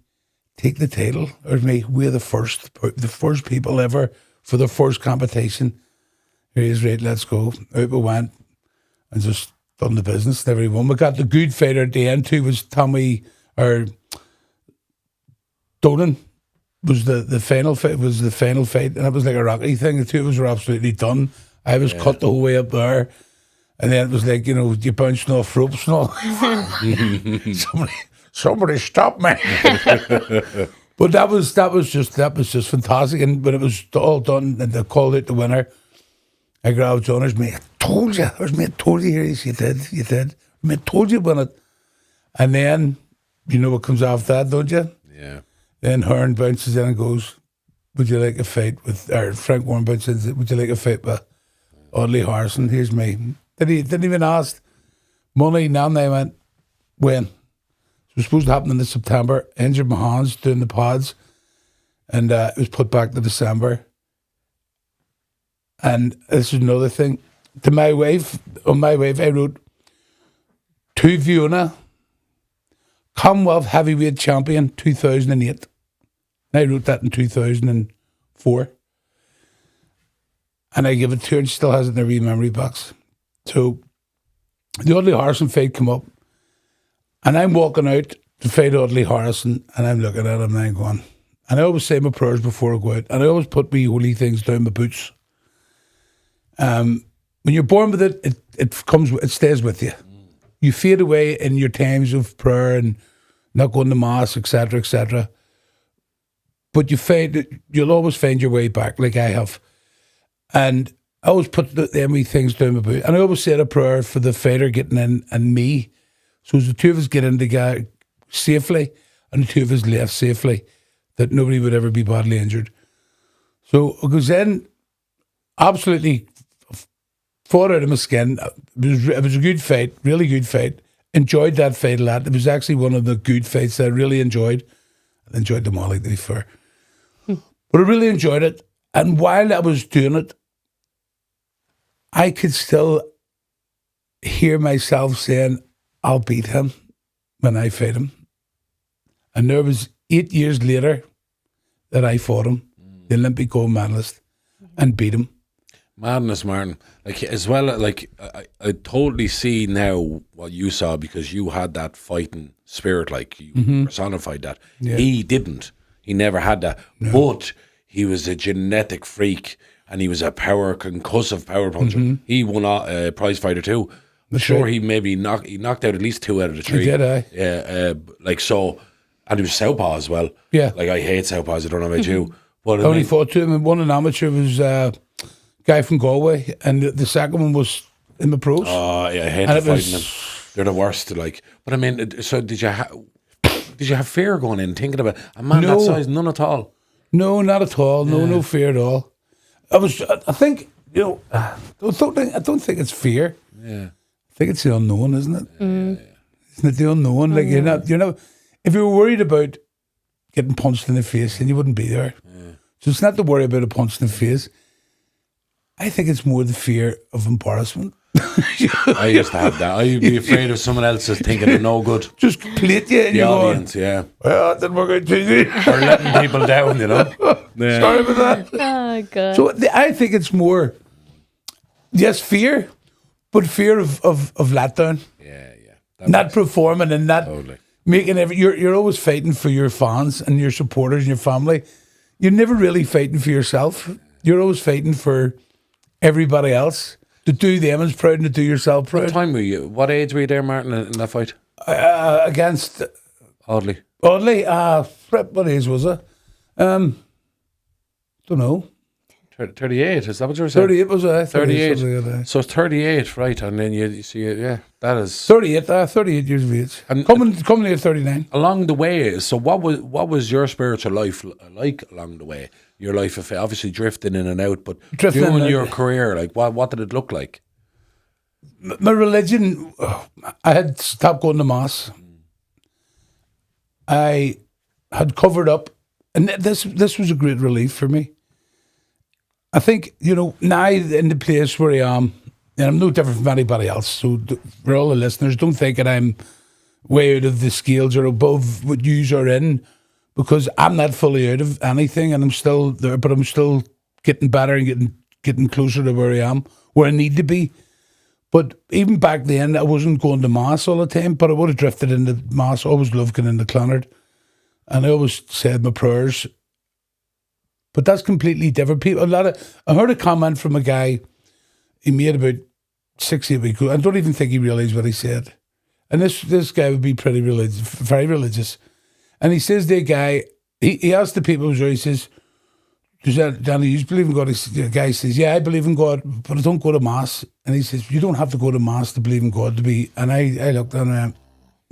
take the title. Or me, we're the first people ever for the first competition. Here he is, right, let's go. Out we went and just done the business. Never won. We got the good fighter at the end too, was Tommy, or Dolan. Was the final fight, and it was like a Rocky thing. The two of us were absolutely done. I was cut the whole way up there, and then it was like, you bouncing off ropes and all. somebody stop me. But that was just fantastic. And when it was all done and they called out the winner, I grabbed John. "There's me, I told you. There's me, I told you." Here he is, you did. I told you to win it. And then, you know what comes after that, don't you? Yeah. Then Hearn bounces in and goes, "Would you like a fight with," or Frank Warren bounces in, "Would you like a fight with Audley Harrison?" Here's me. Didn't even ask. Money, now and I went, "When?" It was supposed to happen in September. Injured my hands doing the pods. And it was put back to December. And this is another thing. On my wife, I wrote, "To Fiona, Commonwealth Heavyweight Champion 2008. And I wrote that in 2004. And I give it to her, and she still has it in her wee memory box. So the Audley Harrison fight come up, and I'm walking out to fight Audley Harrison, and I'm looking at him and I'm going, and I always say my prayers before I go out, and I always put wee holy things down my boots. When you're born with it, it stays with you. You fade away in your times of prayer and not going to mass, etc., etc. But you'll always find your way back, like I have. And I always put them wee things down my boot. And I always said a prayer for the fighter getting in and me. So as the two of us get in together safely, and the two of us left safely, that nobody would ever be badly injured. So it goes in, absolutely fought out of my skin. It was a good fight, really good fight. Enjoyed that fight a lot. It was actually one of the good fights that I really enjoyed. I enjoyed them all, like, to be fair. But I really enjoyed it. And while I was doing it, I could still hear myself saying, "I'll beat him when I fight him." And there was 8 years later that I fought him, the Olympic gold medalist, and beat him. Madness, Martin. Like, as well, like, I totally see now what you saw, because you had that fighting spirit, like, you personified that. Yeah. He didn't. He never had that. No. But he was a genetic freak, and he was a concussive power puncher. He won a prize fighter too. I'm sure he maybe knocked out at least 2 out of the 3. He did, aye. Yeah, like, so, and he was southpaw as well. Yeah. Like, I hate southpaws, I don't know about you. But I only fought 2 of them. One in amateur was guy from Galway, and the second one was in the pros. Oh, yeah, I hate fighting them. They're the worst. Like, but I mean, so did you have fear going in, thinking about a man that size? None at all. No, not at all. No fear at all. I think, I don't think it's fear. Yeah, I think it's the unknown, isn't it? Isn't it the unknown? Like, you're not. If you were worried about getting punched in the face, then you wouldn't be there. Yeah. So it's not to worry about a punch in the face. I think it's more the fear of embarrassment. I used to have that. I'd be afraid of someone else is thinking they're no good. Just plate you in the audience, yeah. Well, that didn't work out too good. Or letting people down, Yeah. Sorry about that. Oh, God. So I think it's more Yes, fear, but fear of letdown. Yeah, yeah. Not performing and not Totally. making you're always fighting for your fans and your supporters and your family. You're never really fighting for yourself. You're always fighting for everybody else to do them as proud and to do yourself What proud. time were you? What age were you there, Martin, in that fight? Against Audley. Audley, what age was it? Don't know. 38, is that what you were saying? 38 was it? 38. something like that. So it's 38, right? And then you see it, yeah, that is 38 years of age. And- Coming near 39. along the way. So what was your spiritual life like along the way? Your life of obviously drifting in and out, but Drifting in doing and your out. career, like what did it look like? My religion, I had stopped going to mass. I had covered up, and this was a great relief for me. I think, now in the place where I am, and I'm no different from anybody else, so for all the listeners, don't think that I'm way out of the scales or above what yous are in, because I'm not fully out of anything, and I'm still there, but I'm still getting better and getting closer to where I am, where I need to be. But even back then, I wasn't going to mass all the time, but I would have drifted into mass. I always loved going into Clonard, and I always said my prayers. But that's completely different. I heard a comment from a guy he made about 6-8 weeks ago. I don't even think he realised what he said. And this guy would be pretty religious, very religious. And he says to a guy, he asked the people, he says, Danny, you believe in God? The guy says, yeah, I believe in God, but I don't go to mass. And he says, you don't have to go to mass to believe in God to be. And I looked and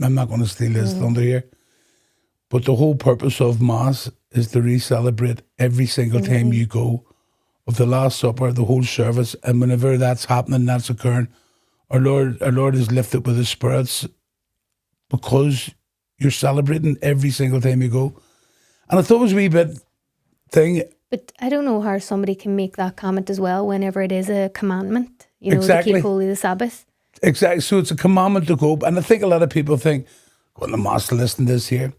I'm not going to steal his thunder here. But the whole purpose of mass is to re-celebrate every single time you go of the Last Supper, the whole service. And whenever that's happening, that's occurring, our Lord is lifted with his spirits because you're celebrating every single time you go. And I thought it was a wee bit thing. But I don't know how somebody can make that comment as well whenever it is a commandment, Exactly. to keep holy the Sabbath. Exactly. So it's a commandment to go. And I think a lot of people think, going to mass to listen to this here.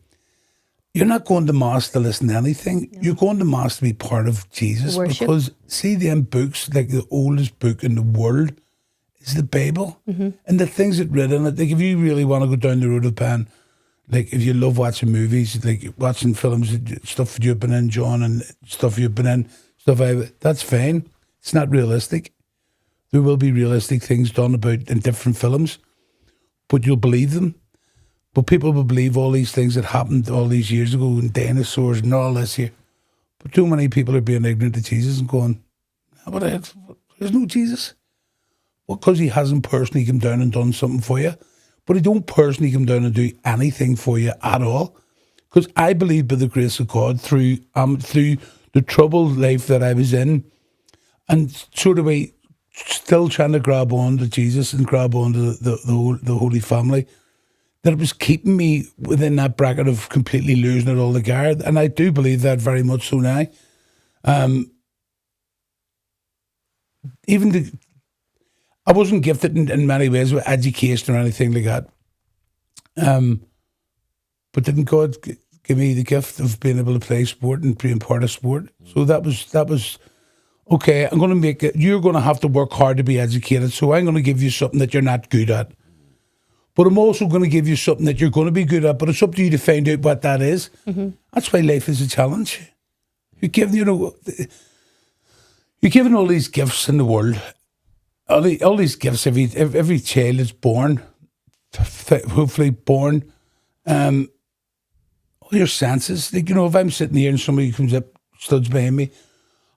You're not going to mass to listen to anything. No. You're going to mass to be part of Jesus. Worship. Because see them books, like the oldest book in the world is the Bible. Mm-hmm. And the things that read in it, like if you really want to go down the road of pan, like if you love watching movies, like watching films, stuff you've been in, John, and stuff you've been in, that's fine. It's not realistic. There will be realistic things done about in different films, but you'll believe them. But people will believe all these things that happened all these years ago and dinosaurs and all this here. But too many people are being ignorant to Jesus and going, what the heck? There's no Jesus. Well, because he hasn't personally come down and done something for you. But he don't personally come down and do anything for you at all. Because I believe by the grace of God, through the troubled life that I was in, and sort of still trying to grab on to Jesus and grab on to the Holy Family, that it was keeping me within that bracket of completely losing it all the guard. And I do believe that very much so now. I wasn't gifted in many ways with education or anything like that. But didn't God give me the gift of being able to play sport and being part of sport? So that was okay. I'm going to you're going to have to work hard to be educated. So I'm going to give you something that you're not good at. But I'm also going to give you something that you're going to be good at, but it's up to you to find out what that is. Mm-hmm. That's why life is a challenge. You're given all these gifts in the world. All these gifts, every child is born, hopefully born, all your senses. Like, if I'm sitting here and somebody comes up, studs behind me,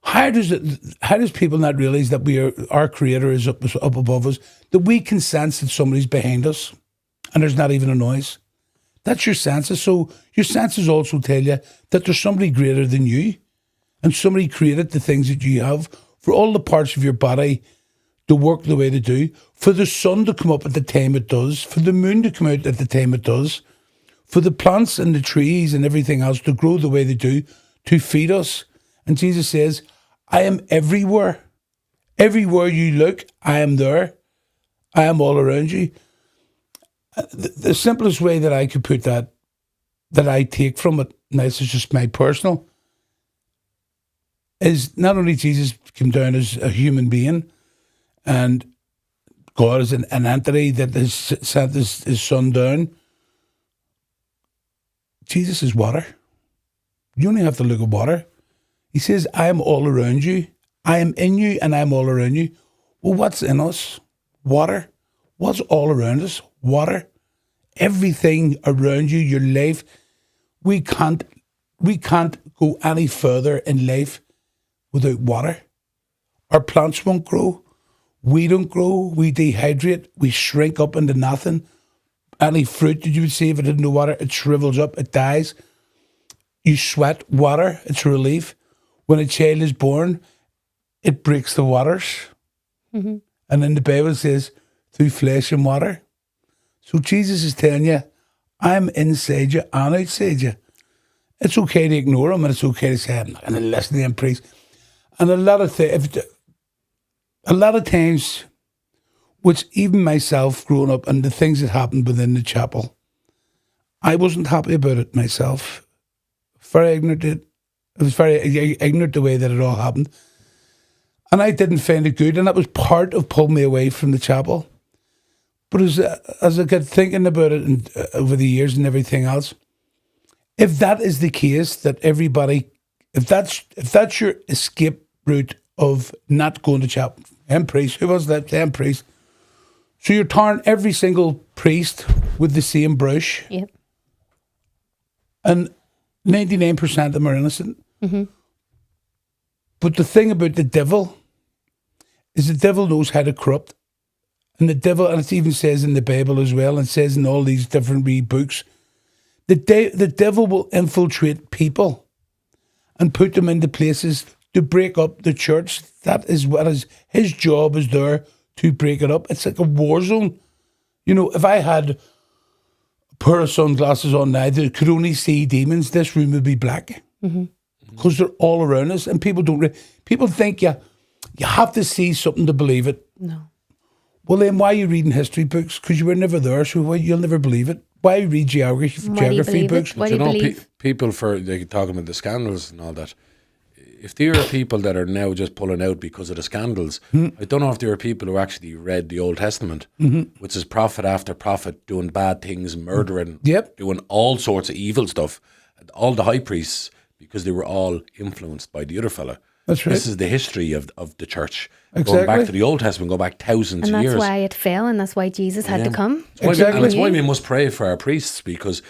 how does people not realise that our Creator is up above us, that we can sense that somebody's behind us? And there's not even a noise. That's your senses. So your senses also tell you that there's somebody greater than you. And somebody created the things that you have for all the parts of your body to work the way they do, for the sun to come up at the time it does, for the moon to come out at the time it does, for the plants and the trees and everything else to grow the way they do, to feed us. And Jesus says, I am everywhere. Everywhere you look, I am there. I am all around you. The simplest way that I could put that I take from it, and this is just my personal, is not only Jesus came down as a human being, and God is an entity that has sent his son down. Jesus is water. You only have to look at water. He says, I am all around you. I am in you and I am all around you. Well, what's in us? Water. What's all around us? Water. Everything around you, your life. We can't go any further in life without water. Our plants won't grow. We don't grow. We dehydrate. We shrink up into nothing. Any fruit that you would see if it had no water, it shrivels up, it dies. You sweat water, it's a relief. When a child is born, it breaks the waters. Mm-hmm. And then the Bible says, through flesh and water. So Jesus is telling you, I'm inside you and outside you. It's okay to ignore him and it's okay to say, I'm not going to listen to him preach. And a lot of times, which even myself growing up and the things that happened within the chapel, I wasn't happy about it myself. Very ignorant. I was very ignorant the way that it all happened. And I didn't find it good. And that was part of pulling me away from the chapel. But as I got thinking about it and, over the years and everything else, if that is the case, that everybody, if that's your escape route of not going to chapel, priest, who was that? Priest. So you're tarring every single priest with the same brush. Yep. And 99% of them are innocent. Mm-hmm. But the thing about the devil is the devil knows how to corrupt. And the devil, and it even says in the Bible as well, and it says in all these different wee books, the devil will infiltrate people and put them into places to break up the church. That is what his job is there, to break it up. It's like a war zone. You know, if I had a pair of sunglasses on now that could only see demons, this room would be black. Mm-hmm. Because they're all around us, and people don't. People think you have to see something to believe it. No. Well, then why are you reading history books? Because you were never there, so you'll never believe it. Why read geography books? Why do you believe? People talking about the scandals and all that. If there are people that are now just pulling out because of the scandals, I don't know if there are people who actually read the Old Testament, which is prophet after prophet doing bad things, murdering, doing all sorts of evil stuff. All the high priests, because they were all influenced by the other fella. That's right. This is the history of the church. Exactly. Going back to the Old Testament, go back thousands of years. And that's why it fell, and that's why Jesus had to come. Exactly. And it's why we must pray for our priests, because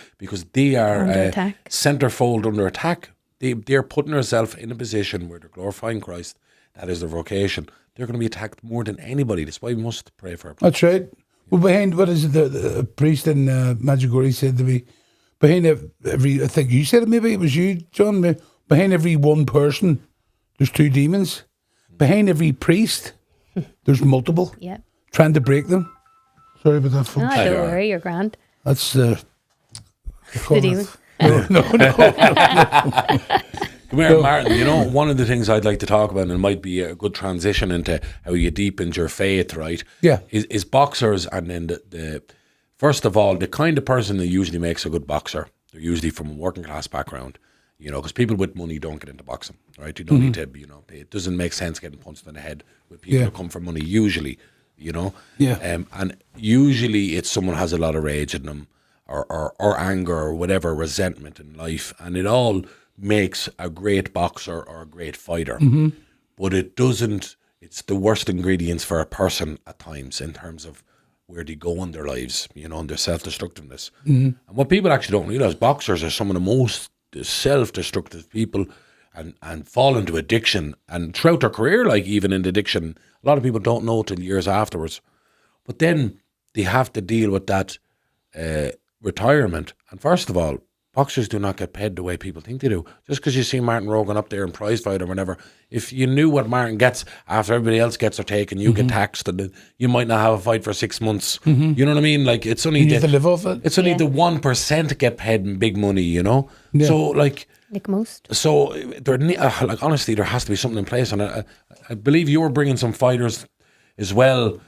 they are Under attack. centerfold under attack. They're putting themselves in a position where they're glorifying Christ. That is their vocation. They're going to be attacked more than anybody. That's why we must pray for our priests. That's right. Well, behind, what is it, the priest in Medjugorje said to me, behind every, I think you said it, maybe it was you, John, behind every one person, there's two demons. Behind every priest, there's multiple. Yeah. Trying to break them. Sorry about that, folks. No, don't worry, you're grand. That's The demon. No. Come here, Martin. You know, one of the things I'd like to talk about, and it might be a good transition into how you deepened your faith, right? Yeah. Is boxers, and then the first of all, the kind of person that usually makes a good boxer, they're usually from a working class background, you know, because people with money don't get into boxing, right? You don't need to, you know, it doesn't make sense getting punched in the head with people who come from money, usually, you know? Yeah. And usually it's someone has a lot of rage in them, or anger, or whatever, resentment in life, and it all makes a great boxer or a great fighter. But it doesn't, it's the worst ingredients for a person at times in terms of where they go in their lives, you know, and their self-destructiveness. And what people actually don't realize, boxers are some of the most self-destructive people and fall into addiction, and throughout their career, like even in addiction, a lot of people don't know till years afterwards. But then they have to deal with that retirement. And first of all, boxers do not get paid the way people think they do. Just because you see Martin Rogan up there in prize fight or whatever, if you knew what Martin gets after everybody else gets their take and you get taxed, and then you might not have a fight for 6 months. You know what I mean? Like, it's only You have to live off it. It's only the 1% get paid in big money, you know? So, like most. So, like, honestly, there has to be something in place. And I believe you were bringing some fighters as well,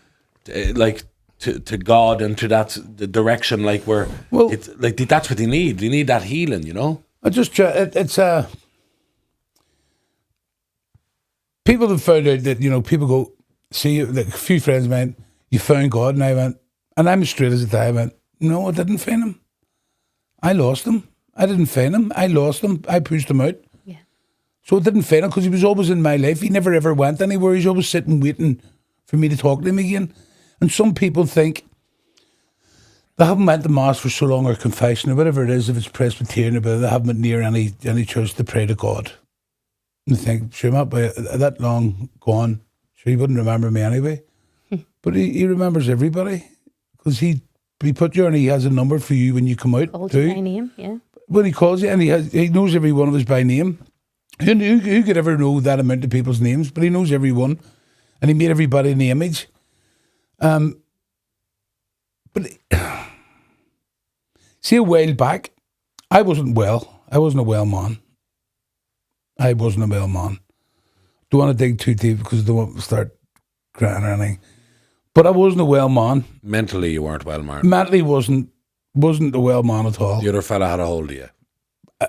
to God and to the direction, like, where it's like that's what they need. They need that healing, you know. I just it's people have found out that, you know, people go, see, like, a few friends went, you found God, and I went, and I'm as straight as a die. I went, no, I didn't find him. I lost him. I didn't find him. I lost him. I pushed him out. Yeah. So I didn't find him because he was always in my life. He never ever went anywhere. He's always sitting waiting for me to talk to him again. And some people think they haven't went to Mass for so long, or confession, or whatever it is, if it's Presbyterian, or they haven't been near any church to pray to God. And they think, sure, Matt, by that long gone, sure, he wouldn't remember me anyway. But he remembers everybody because he put you, and he has a number for you when you come out. Called too. you by name, yeah. When he calls you, and he knows every one of us by name. Who could ever know that amount of people's names? But he knows everyone, and he made everybody in the image. But see, a while back, I wasn't well. I wasn't a well man. I wasn't a well man. Don't want to dig too deep because I don't want to start crying or anything. But I wasn't a well man. Mentally, you weren't well, man. Mentally, wasn't a well man at all. The other fella had a hold of you.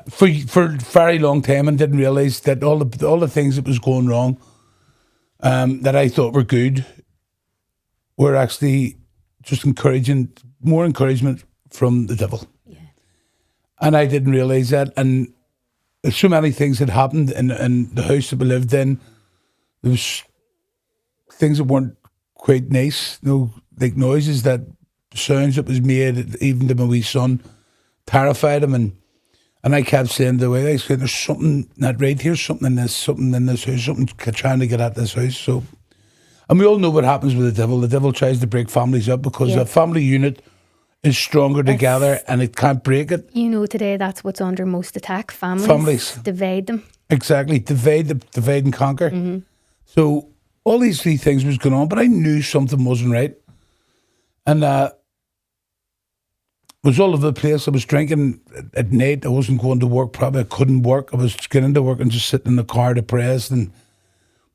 For a very long time, and didn't realise that all the things that was going wrong, that I thought were good, were actually just more encouragement from the devil. Yeah. And I didn't realise that. And so many things had happened in the house that we lived in. There was things that weren't quite nice, like noises, sounds that was made, even to my wee son, terrified him. And I kept saying to the way, I said, there's something not right here, something in this house, something trying to get at this house. So, and we all know what happens with the devil. The devil tries to break families up because a family unit is stronger together, and it can't break it. Today that's what's under most attack. Families. Divide them. Exactly. Divide and conquer. Mm-hmm. So all these three things was going on, but I knew something wasn't right. And was all over the place. I was drinking at night. I wasn't going to work. Probably I couldn't work. I was getting to work and just sitting in the car depressed.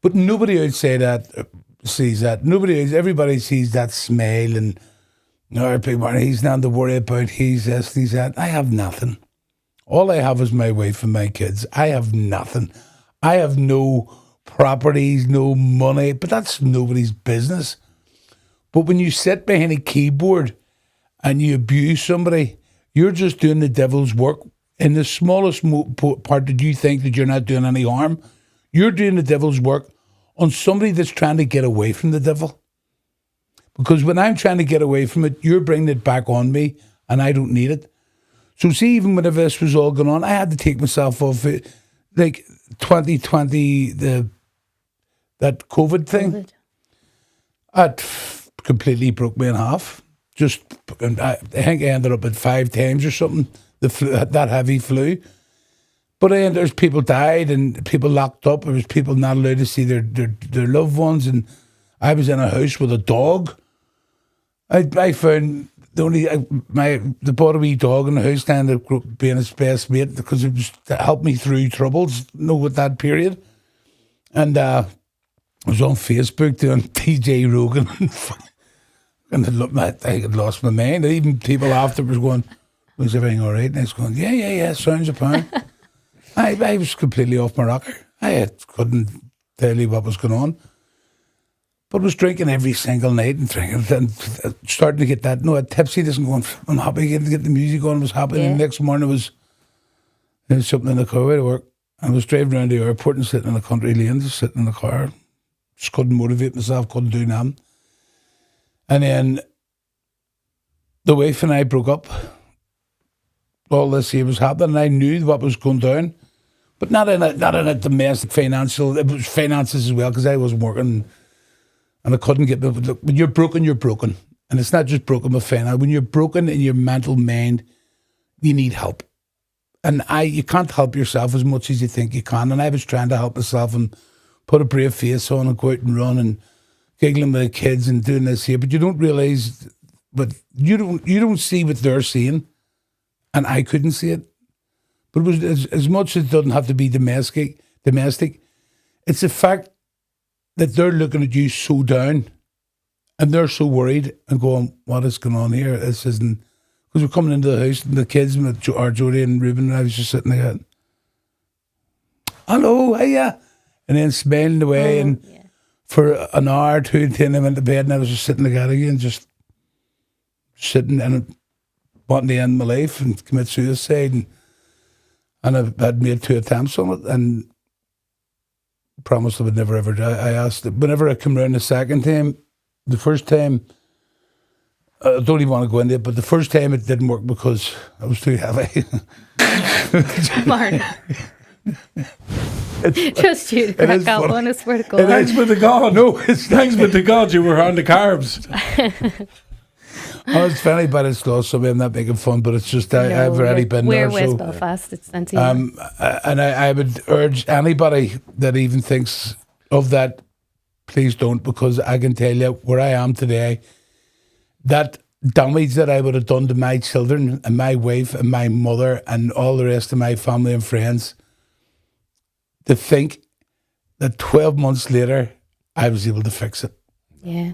But nobody outside that sees that. Everybody sees that smile and he's not to worry about. He's this, he's that. I have nothing. All I have is my wife and my kids. I have nothing. I have no properties, no money. But that's nobody's business. But when you sit behind a keyboard and you abuse somebody, you're just doing the devil's work. In the smallest part that you think that you're not doing any harm, you're doing the devil's work on somebody that's trying to get away from the devil. Because when I'm trying to get away from it, you're bringing it back on me, and I don't need it. So see, even whenever this was all going on, I had to take myself off it. Like 2020, that COVID thing, that completely broke me in half. I think I ended up at 5 times or something, that heavy flu. But there's people died and people locked up. There was people not allowed to see their loved ones. And I was in a house with a dog. I found they bought a wee dog in the house, and ended up being his best mate because it was to help me through troubles, with that period. And I was on Facebook doing TJ Rogan. And I had lost my mind. And even people afterwards going, was everything all right? And I was going, yeah, sounds a pound. I was completely off my rocker. Couldn't tell you what was going on. But I was drinking every single night and drinking and starting to get that, tipsiness and going, I'm happy to get the music on. I was happy. Yeah. And the next morning there was something in the car way to work. I was driving around the airport and sitting in the country lane, just sitting in the car. Just couldn't motivate myself, couldn't do nothing. And then the wife and I broke up. All this here was happening, and I knew what was going down, but not in a domestic financial. It was finances as well because I wasn't working, and I couldn't get. Look, when you're broken, and it's not just broken with finance. When you're broken in your mental mind, you need help, and you can't help yourself as much as you think you can. And I was trying to help myself and put a brave face on and go out and run and giggling with the kids and doing this here, but you don't realise, but you don't see what they're seeing, and I couldn't see it. But it was as much as it doesn't have to be domestic. It's the fact that they're looking at you so down, and they're so worried and going, "What is going on here? This isn't." Because we're coming into the house, and the kids, our Jodie and Ruben, and I was just sitting there, hello, hiya, and then smiling away and. Yeah. for an hour or two until I went to bed, and I was just sitting like that again, just sitting and wanting to end my life and commit suicide. And I had made 2 attempts on it and promised I would never ever die. I asked, whenever I come round the second time, the first time, I don't even want to go into it, but the first time it didn't work because I was too heavy. Martin. Just you to crack that one, I swear to God. Thanks be to God. No, it's thanks be to God you were on the carbs. Oh, it's funny, but it's lost. So I'm not making fun, but it's just I've already been there. We're West So, Belfast. It's and I would urge anybody that even thinks of that, please don't, because I can tell you where I am today, that damage that I would have done to my children and my wife and my mother and all the rest of my family and friends, to think that 12 months later I was able to fix it. Yeah.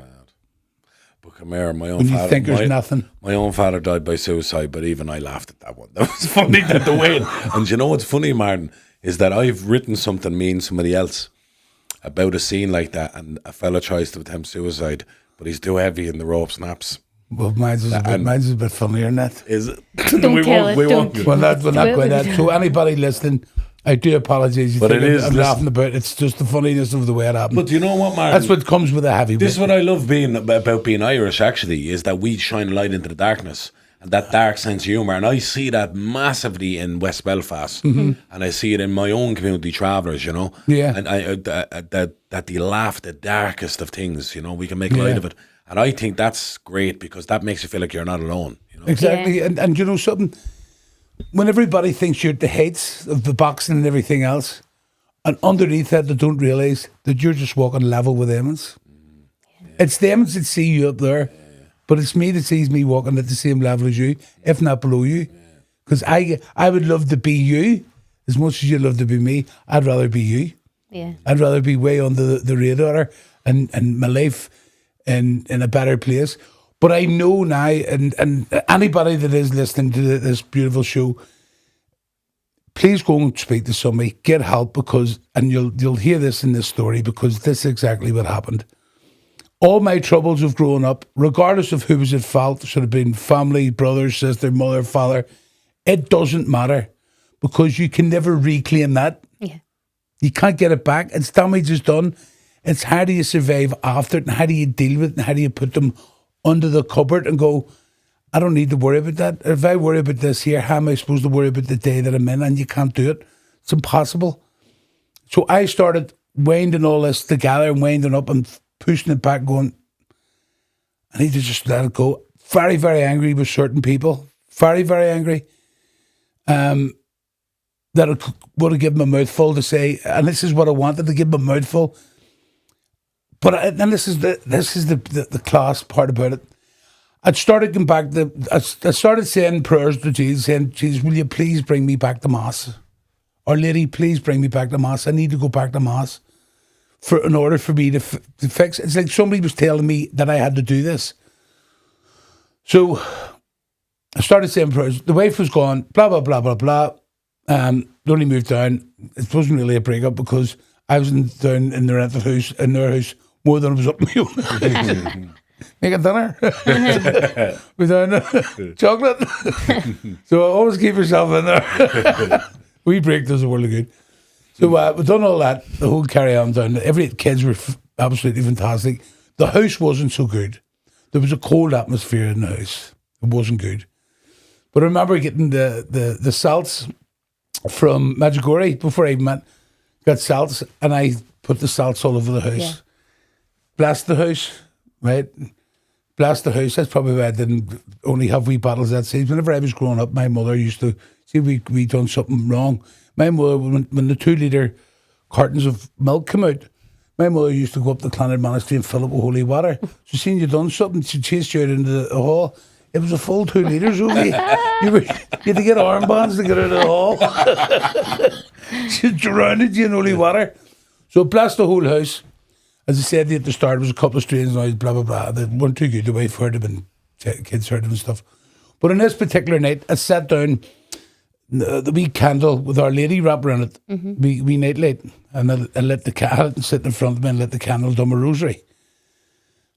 But come here, my own When you father, think there's nothing. My own father died by suicide, but even I laughed at that one. That was funny that the way. And you know what's funny, Martin, is that I've written something me and somebody else about a scene like that, and a fella tries to attempt suicide, but he's too heavy and the rope snaps. Well, mine's is a bit funnier than that. Is it? Don't tell it. We won't. Don't. We're not going that. So anybody listening, I do apologise. But it is. I'm laughing about it. It's just the funniness of the way it happened. But you know what, Martin? That's what comes with a heavy This is weight. what I love about being Irish, actually, is that we shine a light into the darkness and that dark sense of humour. And I see that massively in West Belfast. And I see it in my own community, Travellers, you know. Yeah. And that they laugh the darkest of things, you know. We can make light of it. And I think that's great because that makes you feel like you're not alone, you know. Exactly. And you know something? When everybody thinks you're at the heights of the boxing and everything else, and underneath that they don't realise that you're just walking level with them. It's them that see you up there, but it's me that sees me walking at the same level as you, if not below you. Because I would love to be you as much as you love to be me. I'd rather be you. Yeah. I'd rather be way under the radar and my life in a better place. But I know now, and anybody that is listening to this beautiful show, please go and speak to somebody, get help, because, and you'll hear this in this story, because this is exactly what happened. All my troubles of growing up, regardless of who was at fault, should have been family, brother, sister, mother, father, it doesn't matter, because you can never reclaim that. Yeah. You can't get it back. It's damage is done. It's how do you survive after it, and how do you deal with it, and how do you put them under the cupboard and go, I don't need to worry about that. If I worry about this here, how am I supposed to worry about the day that I'm in? And you can't do it. It's impossible. So I started winding all this together and winding up and pushing it back, going, I need to just let it go. Very, very angry with certain people. Very, very angry. That I would have given them a mouthful to say, and this is what I wanted, to give them a mouthful. But and this is the class part about it. I started going back I started saying prayers to Jesus, saying, Jesus, will you please bring me back to Mass? Our Lady, please bring me back to Mass. I need to go back to Mass in order for me to fix. It's like somebody was telling me that I had to do this. So I started saying prayers. The wife was gone, blah, blah, blah, blah, blah. They only moved down. It wasn't really a breakup because I was down in the rental house, in their house, more than I was up my own. Make a dinner. We down there. Chocolate. So always keep yourself in there. We break does a world of good. So we've done all that, the whole carry on down. Every kids were absolutely fantastic. The house wasn't so good. There was a cold atmosphere in the house. It wasn't good. But I remember getting the salts from Medjugorje before I even went. Got salts, and I put the salts all over the house. Yeah. Blast the house, right? Blast the house. That's probably why I didn't only have wee battles that stage. Whenever I was growing up, my mother used to see we done something wrong. My mother, when the 2-litre cartons of milk came out, my mother used to go up to Clonard Monastery and fill it with holy water. She seen you done something, she chased you out into the hall. It was a full 2 litres only. You had to get armbands to get out of the hall. She drowned you in holy water. So it blasted the whole house. As I said at the start, there was a couple of strange noises, blah, blah, blah. They weren't too good. The wife heard them and kids heard them and stuff. But on this particular night, I sat down the wee candle with Our Lady wrapped around it, wee nightlight, and I let the candle sit in front of me and let the candle do my rosary.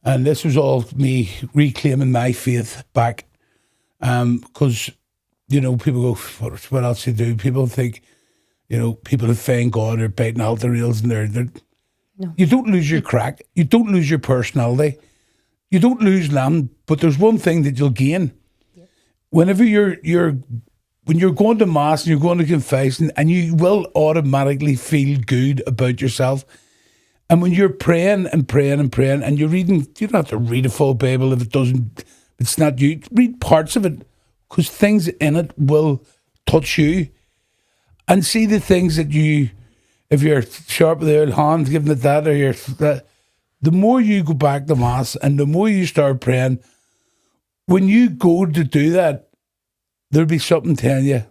And this was all me reclaiming my faith back. Because, people go, what else you do? People think, people who find God are biting altar rails and they're No. You don't lose your crack. You don't lose your personality. You don't lose lamb. But there's one thing that you'll gain. Yep. Whenever when you're going to mass and you're going to confession, and you will automatically feel good about yourself. And when you're praying and praying and praying, and you're reading, you don't have to read a full Bible if it's not you. Read parts of it, because things in it will touch you. And see the things that if you're sharp with the old hand, giving it that, the more you go back to mass and the more you start praying, when you go to do that, there'll be something telling you,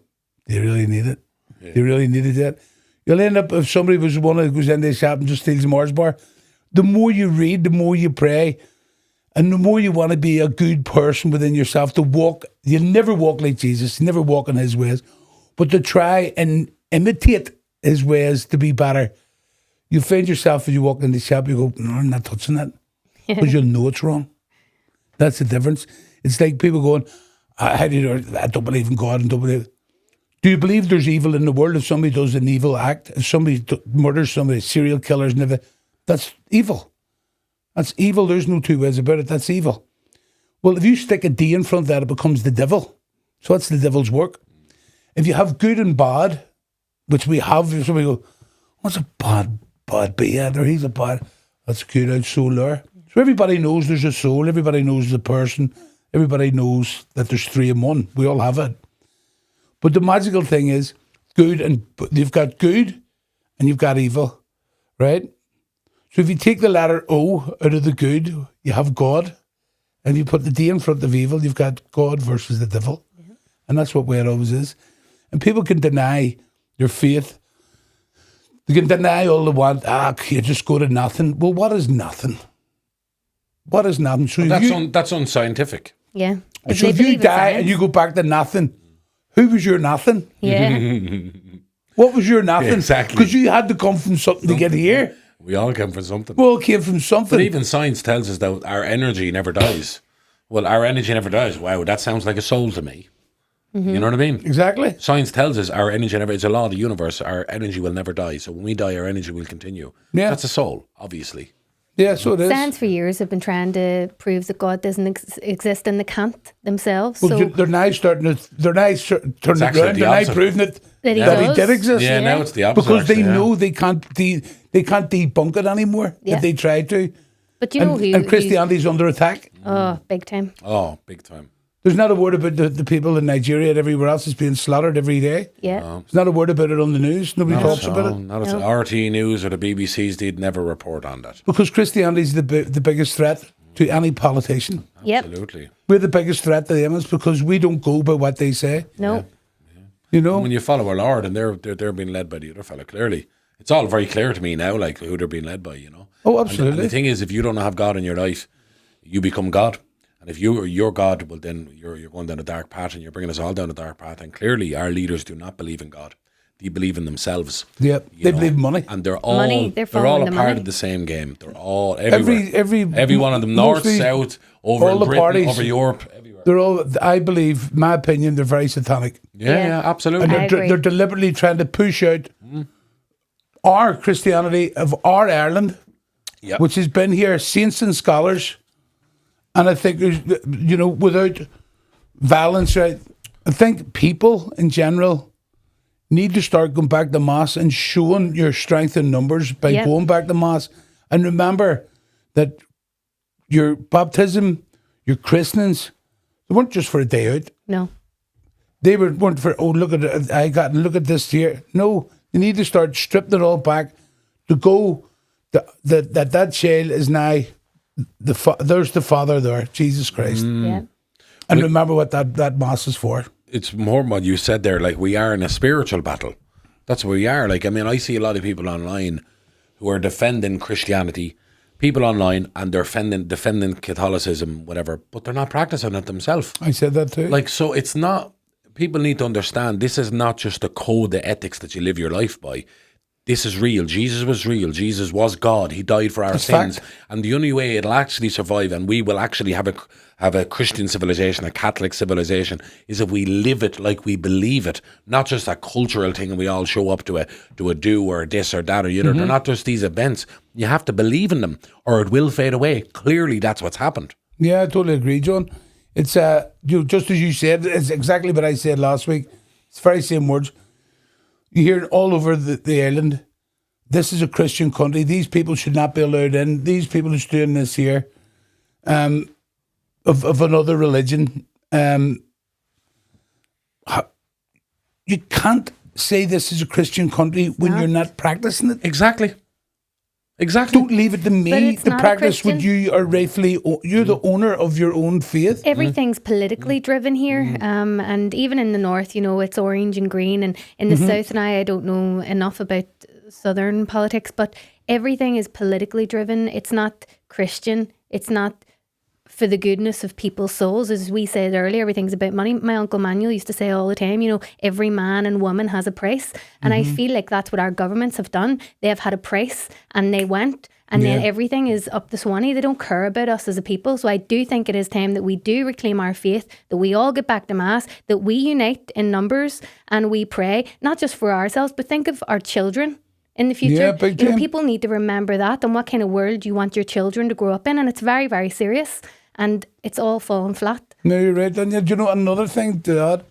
you really need it. Yeah. You really needed it. You'll end up, if somebody was one that goes into the shop and just steals a Mars bar, the more you read, the more you pray, and the more you want to be a good person within yourself, to walk. You'll never walk like Jesus, you never walk in his ways, but to try and imitate his ways to be better. You find yourself, as you walk in the shop, you go, no, I'm not touching that, because you'll know it's wrong. That's the difference. It's like people going, I don't believe in God and don't believe. Do you believe there's evil in the world? If somebody does an evil act, if somebody murders somebody, serial killers, and everything, that's evil. That's evil. There's no two ways about it. That's evil. Well, if you stick a D in front of that, it becomes the devil. So that's the devil's work. If you have good and bad, which we have, somebody go, what's a bad beheader? He's a bad. That's good out soul there. So everybody knows there's a soul. Everybody knows the person. Everybody knows that there's three in one. We all have it. But the magical thing is, you've got good and you've got evil, right? So if you take the letter O out of the good, you have God. And you put the D in front of evil, you've got God versus the devil. Yeah. And that's what way it always is. And people can deny your faith. They can deny all they want. You just go to nothing. Well, what is nothing? What is nothing? So that's unscientific. Yeah. So if you die and you go back to nothing, who was your nothing? Yeah. What was your nothing? Yeah, exactly. Because you had to come from something to get here. We all came from something. We all came from something. But even science tells us that our energy never dies. Well, our energy never dies. Wow, that sounds like a soul to me. Mm-hmm. You know what I mean? Exactly. Science tells us our energy never, it's a law of the universe, our energy will never die. So when we die, our energy will continue. Yeah. That's a soul, obviously. Yeah, so it is. Science for years have been trying to prove that God doesn't exist, and they can't themselves. Well, so they're now turning it around. They're now proving it that he did exist. Yeah, now it's the opposite. Because they know they can't debunk it anymore if they try to. But you know and Christianity's under attack. Oh, big time. Oh, big time. There's not a word about the people in Nigeria and everywhere else is being slaughtered every day. Yeah. There's not a word about it on the news. Nobody talks about it. Not at RT News or the BBC's, they'd never report on that. Because Christianity is the biggest threat to any politician. Yep. Absolutely. We're the biggest threat to them is because we don't go by what they say. No. Yeah. You know? When you follow our Lord and they're being led by the other fella, clearly. It's all very clear to me now, like who they're being led by, you know. Oh, absolutely. And the thing is, if you don't have God in your life, you become God. And if you're God, well, then you're going down a dark path and you're bringing us all down a dark path. And clearly our leaders do not believe in God. They believe in themselves. Yep, they believe in money. And they're all a part of the same game. They're all everywhere. Every one of them, north, south, over in Britain, parties, over Europe, everywhere. They're all, I believe, my opinion, they're very satanic. Yeah, absolutely. And they're deliberately trying to push out our Christianity of our Ireland, which has been here, saints and scholars. And I think, without violence, right, I think people in general need to start going back to Mass and showing your strength in numbers by going back to Mass. And remember that your baptism, your christenings, they weren't just for a day out. No. They weren't for, look at this here. No, you need to start stripping it all back to go, that child is now... there's the Father there, Jesus Christ. Yeah. And remember what that Mass is for. It's more what you said there, like we are in a spiritual battle. That's what we are. Like, I mean, I see a lot of people online who are defending Christianity, people online, and they're defending Catholicism, whatever, but they're not practicing it themselves. I said that too. Like, so it's not, people need to understand this is not just a code of ethics that you live your life by. This is real. Jesus was real. Jesus was God. He died for our sins. Fact. And the only way it'll actually survive, and we will actually have a Christian civilization, a Catholic civilization, is if we live it like we believe it, not just a cultural thing and we all show up to a do or this or that or the other. They're not just these events. You have to believe in them or it will fade away. Clearly, that's what's happened. Yeah, I totally agree, John. It's just as you said, it's exactly what I said last week. It's the very same words. You hear it all over the island. This is a Christian country. These people should not be allowed in. These people are doing this here, of another religion. You can't say this is a Christian country when you're not practicing it. Exactly. Don't leave it to But me it's to not a practice what Christian. you are rightfully. You're the owner of your own faith. Everything's politically driven here, and even in the north, it's orange and green, and in the south, and I don't know enough about southern politics, but everything is politically driven. It's not Christian. It's not for the goodness of people's souls. As we said earlier, everything's about money. My Uncle Manuel used to say all the time, every man and woman has a price. And I feel like that's what our governments have done. They have had a price and they went. And then everything is up the swanny. They don't care about us as a people. So I do think it is time that we do reclaim our faith, that we all get back to Mass, that we unite in numbers and we pray, not just for ourselves, but think of our children in the future. Yeah, big time. People need to remember that and what kind of world you want your children to grow up in. And it's very, very serious. And it's all fallen flat. No, you're right. And do you know another thing to add?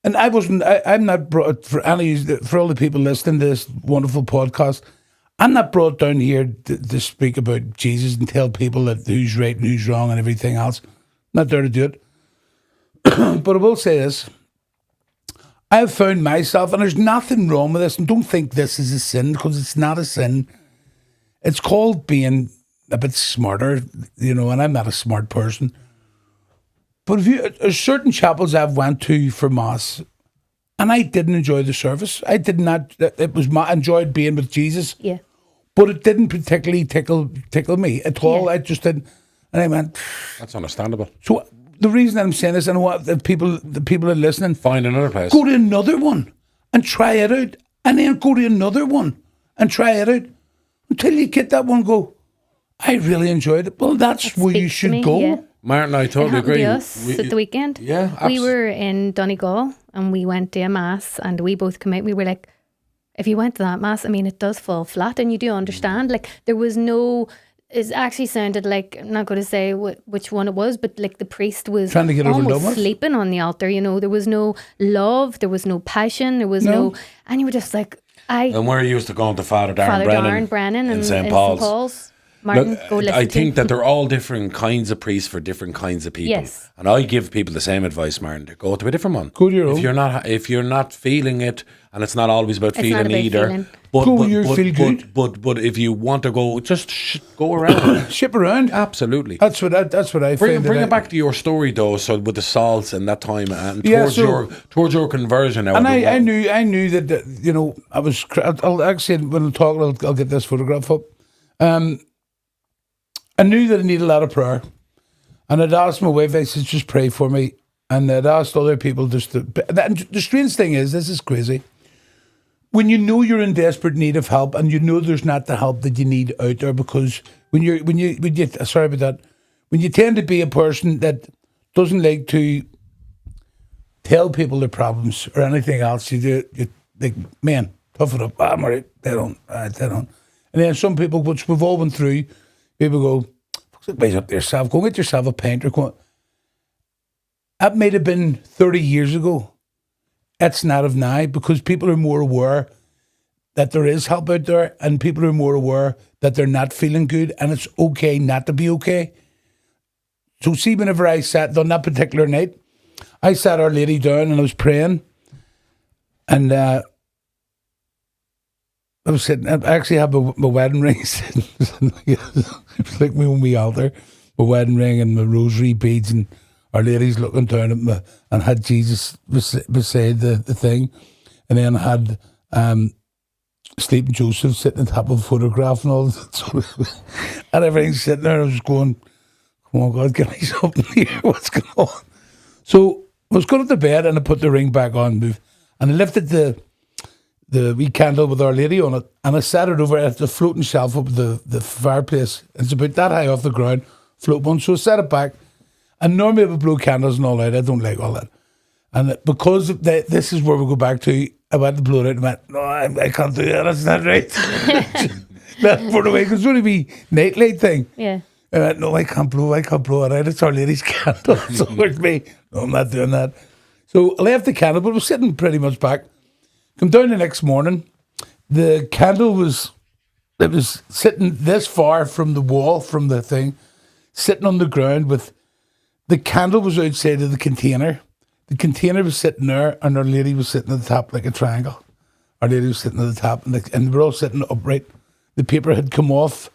And I'm not brought, for all the people listening to this wonderful podcast, I'm not brought down here to speak about Jesus and tell people that who's right and who's wrong and everything else. Not there to do it. But I will say this. I've found myself, and there's nothing wrong with this, and don't think this is a sin, because it's not a sin. It's called being a bit smarter, and I'm not a smart person. But there's certain chapels I've went to for Mass, and I didn't enjoy the service. I did not. I enjoyed being with Jesus. Yeah. But it didn't particularly tickle me at all. Yeah. I just didn't. And I went, That's understandable. so the reason I'm saying this, and what the people are listening, Find another place. go to another one and try it out, and then go to another one and try it out until you get that one. Go, I really enjoyed it. Well, that's where you speaks to should me, go. yeah. Martin, I It totally happened agree. to us at the weekend. Yeah, We were in Donegal and we went to a Mass and we both came out. We were like, if you went to that Mass, it does fall flat, and you do understand. Like, there was no... It actually sounded like, I'm not going to say which one it was, but like the priest was Trying to get over almost done with? sleeping on the altar. There was no love, there was no passion, there was no... And you were just like, And we're used to going to Father Darren Father Darren Brennan in and St. in Paul's. St. Paul's. Martin, Look, go listen I to. think that they're all different kinds of priests for different kinds of people. Yes. And I give people the same advice, Martin, to go to a different one. Go to your if own. If you're not feeling it, and it's not always about It's feeling not about either. feeling. But, Go but, where you but, feel good. But if you want to go, just go around. Ship around. Absolutely. That's what I Bring found. it back to your story though. So with the salts and that time, and Yeah, towards your conversion. And I knew that I was. I'll actually, when I talk, I'll get this photograph up. I knew that I needed a lot of prayer, and I'd asked my wife. I said, "Just pray for me," and I'd asked other people just to. The strange thing is, this is crazy. When you know you're in desperate need of help, and you know there's not the help that you need out there, because when you sorry about that, when you tend to be a person that doesn't like to tell people their problems or anything else, you like, man, tough it up. I'm all right. They don't. And then some people, which we've all been through, people go, "Wait up yourself. Go get yourself a pint." Or go. That might have been 30 years ago. It's not of now, because people are more aware that there is help out there, and people are more aware that they're not feeling good, and it's okay not to be okay. So see, whenever I sat on that particular night, I sat Our Lady down and I was praying, and I was sitting. I actually had my wedding ring sitting. It was like my only altar, my wedding ring and my rosary beads, and Our Lady's looking down at me, and had Jesus beside the thing, and then I had Sleeping Joseph sitting on top of a photograph and all that, and everything's sitting there. I was going, "Come on, God, give me something here. What's going on?" So I was going to bed and I put the ring back on, and I lifted the wee candle with Our Lady on it, and I set it over at the floating shelf up the fireplace. It's about that high off the ground, float one. So I set it back, and normally I would blow candles and all that. I don't like all that. And because this is where we go back to, I went to blow it out and went, no, I can't do that. That's not right. Let's put it away, because it's only a wee nightlight thing. Yeah. I went, no, I can't blow it out. It's Our Lady's candle. So it's me. No, I'm not doing that. So I left the candle, but it was sitting pretty much back. Come down the next morning, the candle was sitting this far from the wall, from the thing, sitting on the ground with, the candle was outside of the container. The container was sitting there, and Our Lady was sitting at the top like a triangle. Our Lady was sitting at the top, and they were all sitting upright. The paper had come off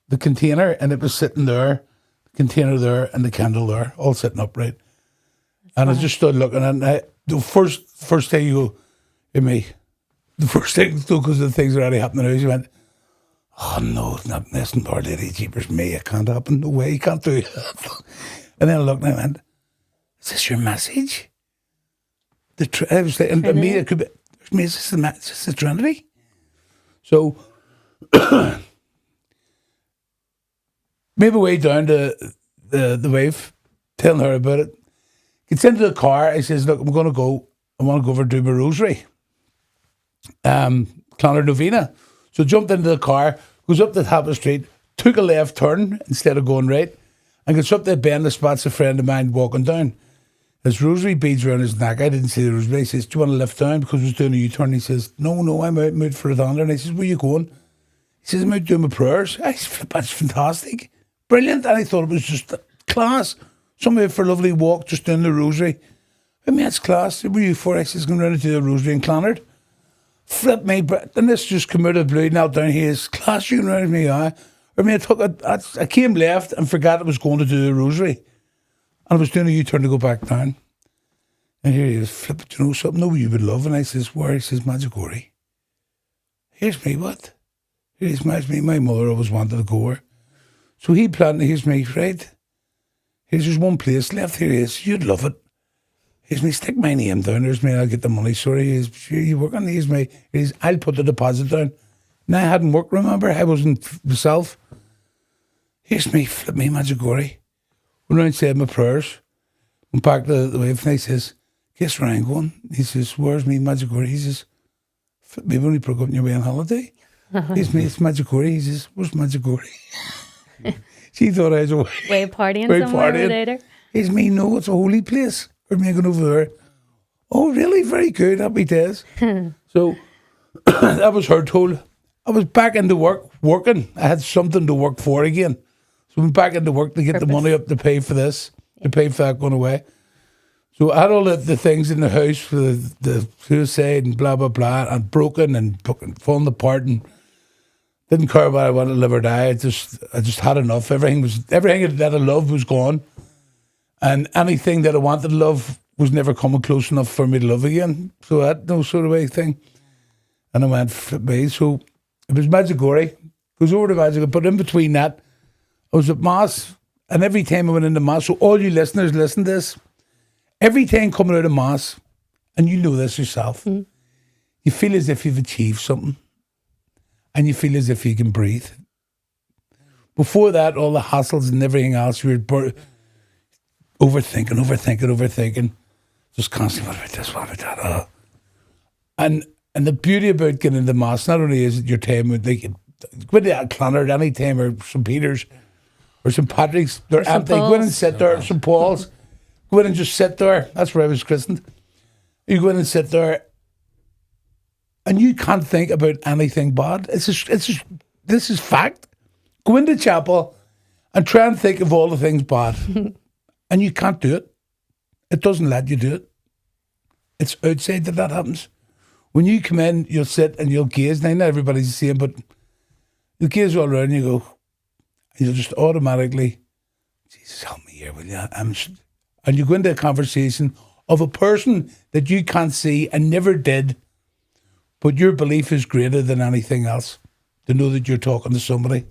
the container, and it was sitting there, the container there, and the candle there, all sitting upright. And I just stood looking, and the first thing you go, in me, the first thing, because the things are already happening now, you went, oh no, it's not messing Our Lady, jeepers me, it can't happen, no way, you can't do it. And then I looked and I went, is this your message? I was thinking, and me, it could be, is this the Trinity? So, made my way down to the wife, telling her about it. Gets into the car, I says, look, I want to go over and do my Rosary. Clonard Novena. So jumped into the car, goes up the top of the street, took a left turn instead of going right, and gets up the bend, the spots a friend of mine walking down. His rosary beads around his neck. I didn't see the rosary. He says, do you want to lift down? Because I was doing a U-turn. He says, no, I'm out for a thunder. And I says, where you going? He says, I'm out doing my prayers. I said, that's fantastic. Brilliant. And I thought it was just class. Somebody for a lovely walk, just doing the rosary. I mean, it's class. What were you for? I says, going around to do the rosary in Clonard. Flip me, and this just come out of the blue, knelt down here. Is class, you can run with me, I mean, I came left and forgot I was going to do the rosary. And I was doing a U-turn to go back down. And here he is, flip it, you know something? No, you would love. And I says, where? He says, Maggiore. Here's me, what? Here's me. My mother always wanted to go there. So he planned, here's me, Fred. Here's just one place left. Here he is. You'd love it. Here's me, stick my name down. There's me, I'll get the money. Sorry, sure you work on these, me. I'll put the deposit down. Now I hadn't worked, remember? I wasn't myself. Here's me, flip me, Maggiore. Went around and said my prayers. Went back to the wife and I says, guess where I'm going? He says, where's me, Maggiore? He says, flip me, when we broke up on your way on holiday. Here's me, it's Maggiore. He says, where's Maggiore? She thought I was away. Way partying somewhere later. Here's me, no, it's a holy place. We're making over there. Oh, really? Very good. Happy days. So that was her told. I was back into work, working. I had something to work for again. So I went back into work to get the money up to pay for this, to pay for that going away. So I had all the things in the house for the suicide and blah, blah, blah, and broken and falling apart, and didn't care whether I wanted to live or die. I just had enough. Everything that I loved was gone. And anything that I wanted to love was never coming close enough for me to love again. So I had no sort of way thing. And I went, flip me. So it was Maggiore. Goes over to Maggiore. But in between that, I was at Mass. And every time I went into Mass, so all you listeners listen to this, every time coming out of Mass, and you know this yourself, you feel as if you've achieved something. And you feel as if you can breathe. Before that, all the hassles and everything else, you were overthinking. Just constantly, what about this, what about that? And the beauty about getting into Mass, not only is it your time, like, go into Clonard any time, or St. Peter's, or St. Patrick's, they're empty. Go in and sit there, St. Paul's. Go in and just sit there. That's where I was christened. You go in and sit there, and you can't think about anything bad. This is fact. Go into chapel and try and think of all the things bad. And you can't do it. It doesn't let you do it. It's outside that happens. When you come in, you'll sit and you'll gaze. Now, not everybody's the same, but you'll gaze all around and you go, and you'll just automatically, Jesus, help me here, will you? And you go into a conversation of a person that you can't see and never did, but your belief is greater than anything else. To know that you're talking to somebody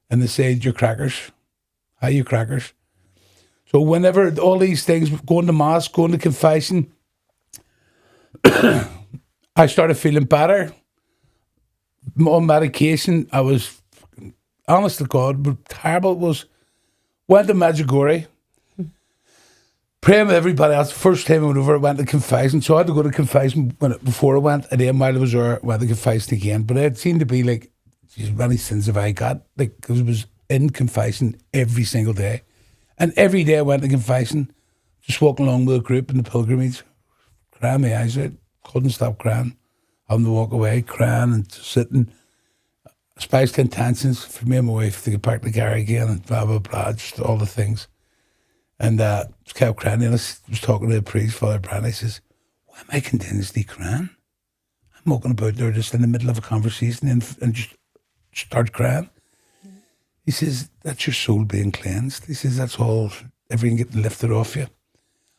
and they say, you're crackers. How you crackers? So whenever all these things, going to mass, going to confession, I started feeling better. On medication, I was, honest to God, but terrible it was. Went to Medjugorje, praying with everybody else. First time I went over, I went to confession. So I had to go to confession before I went, and then while I was there, I went to confession again. But it seemed to be like, geez, many sins have I got? Like, because I was in confession every single day. And every day I went to confession, just walking along with a group in the pilgrimage, crying my eyes out, couldn't stop crying, having to walk away, crying and sitting. Spiced intentions for me and my wife to get back to Gary again and blah, blah, blah, just all the things. And just kept crying. And I was talking to the priest, Father Brand. I says, why am I continuously crying? I'm walking about there just in the middle of a conversation and just start crying. He says, that's your soul being cleansed. He says, that's all, everything getting lifted off you.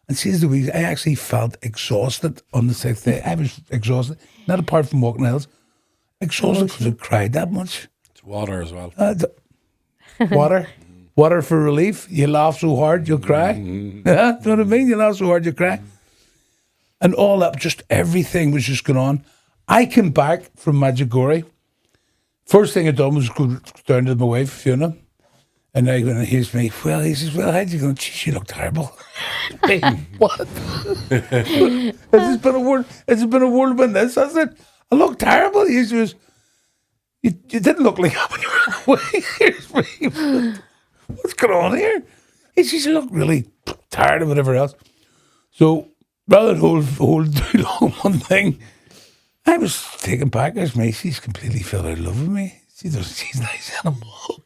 And says the week, I actually felt exhausted on the 6th day. I was exhausted, not apart from walking hills. Exhausted because I cried that much. It's water as well. Water. Water for relief. You laugh so hard, you'll cry. You know what I mean? You laugh so hard, you cry. And all that, just everything was just going on. I came back from Medjugorje. First thing I done was go down to my wife's funeral. And I went, here's me. Well, he says, well, how'd you go? Geez, you look terrible. Hey, what? Has it been a whirlwind this, has it? I look terrible. He says, you didn't look like that when you were away. Here's me. What's going on here? He says, you look really tired and whatever else. So rather than hold too long one thing, I was taken back as me. She's completely fell out of love with me. She's nice animal.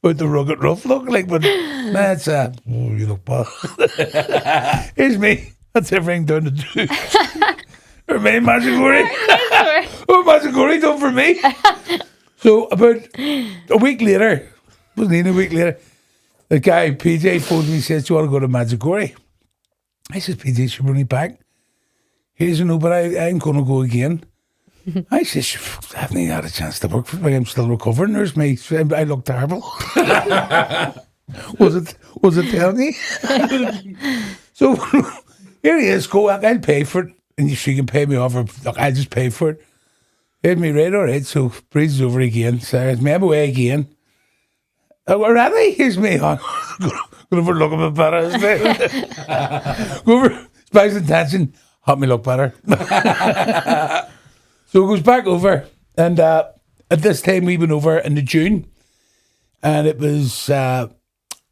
With the rugged rough look, like, but that's oh, you look bad. Here's me. That's everything down to do. For me, Medjugorje. Oh, Medjugorje done for me. So about a week later, wasn't even a week later, the guy PJ phoned me and says, do you want to go to Medjugorje? I said, PJ, should bring me back. He said, no, but I'm going to go again. I said, I haven't even had a chance to work for me. I'm still recovering. There's me. I look terrible. Was it telling you? So here he is. Go, I'll pay for it. And she can pay me off. Or, look, I'll just pay for it. Here's me, right, all right. So Breeze is over again. So it's me, I'm away again. Already? Here's me. Go over look a bit better, isn't it? Go over, spice intention, help me look better. So it goes back over, and at this time we went over in the June, and it was Our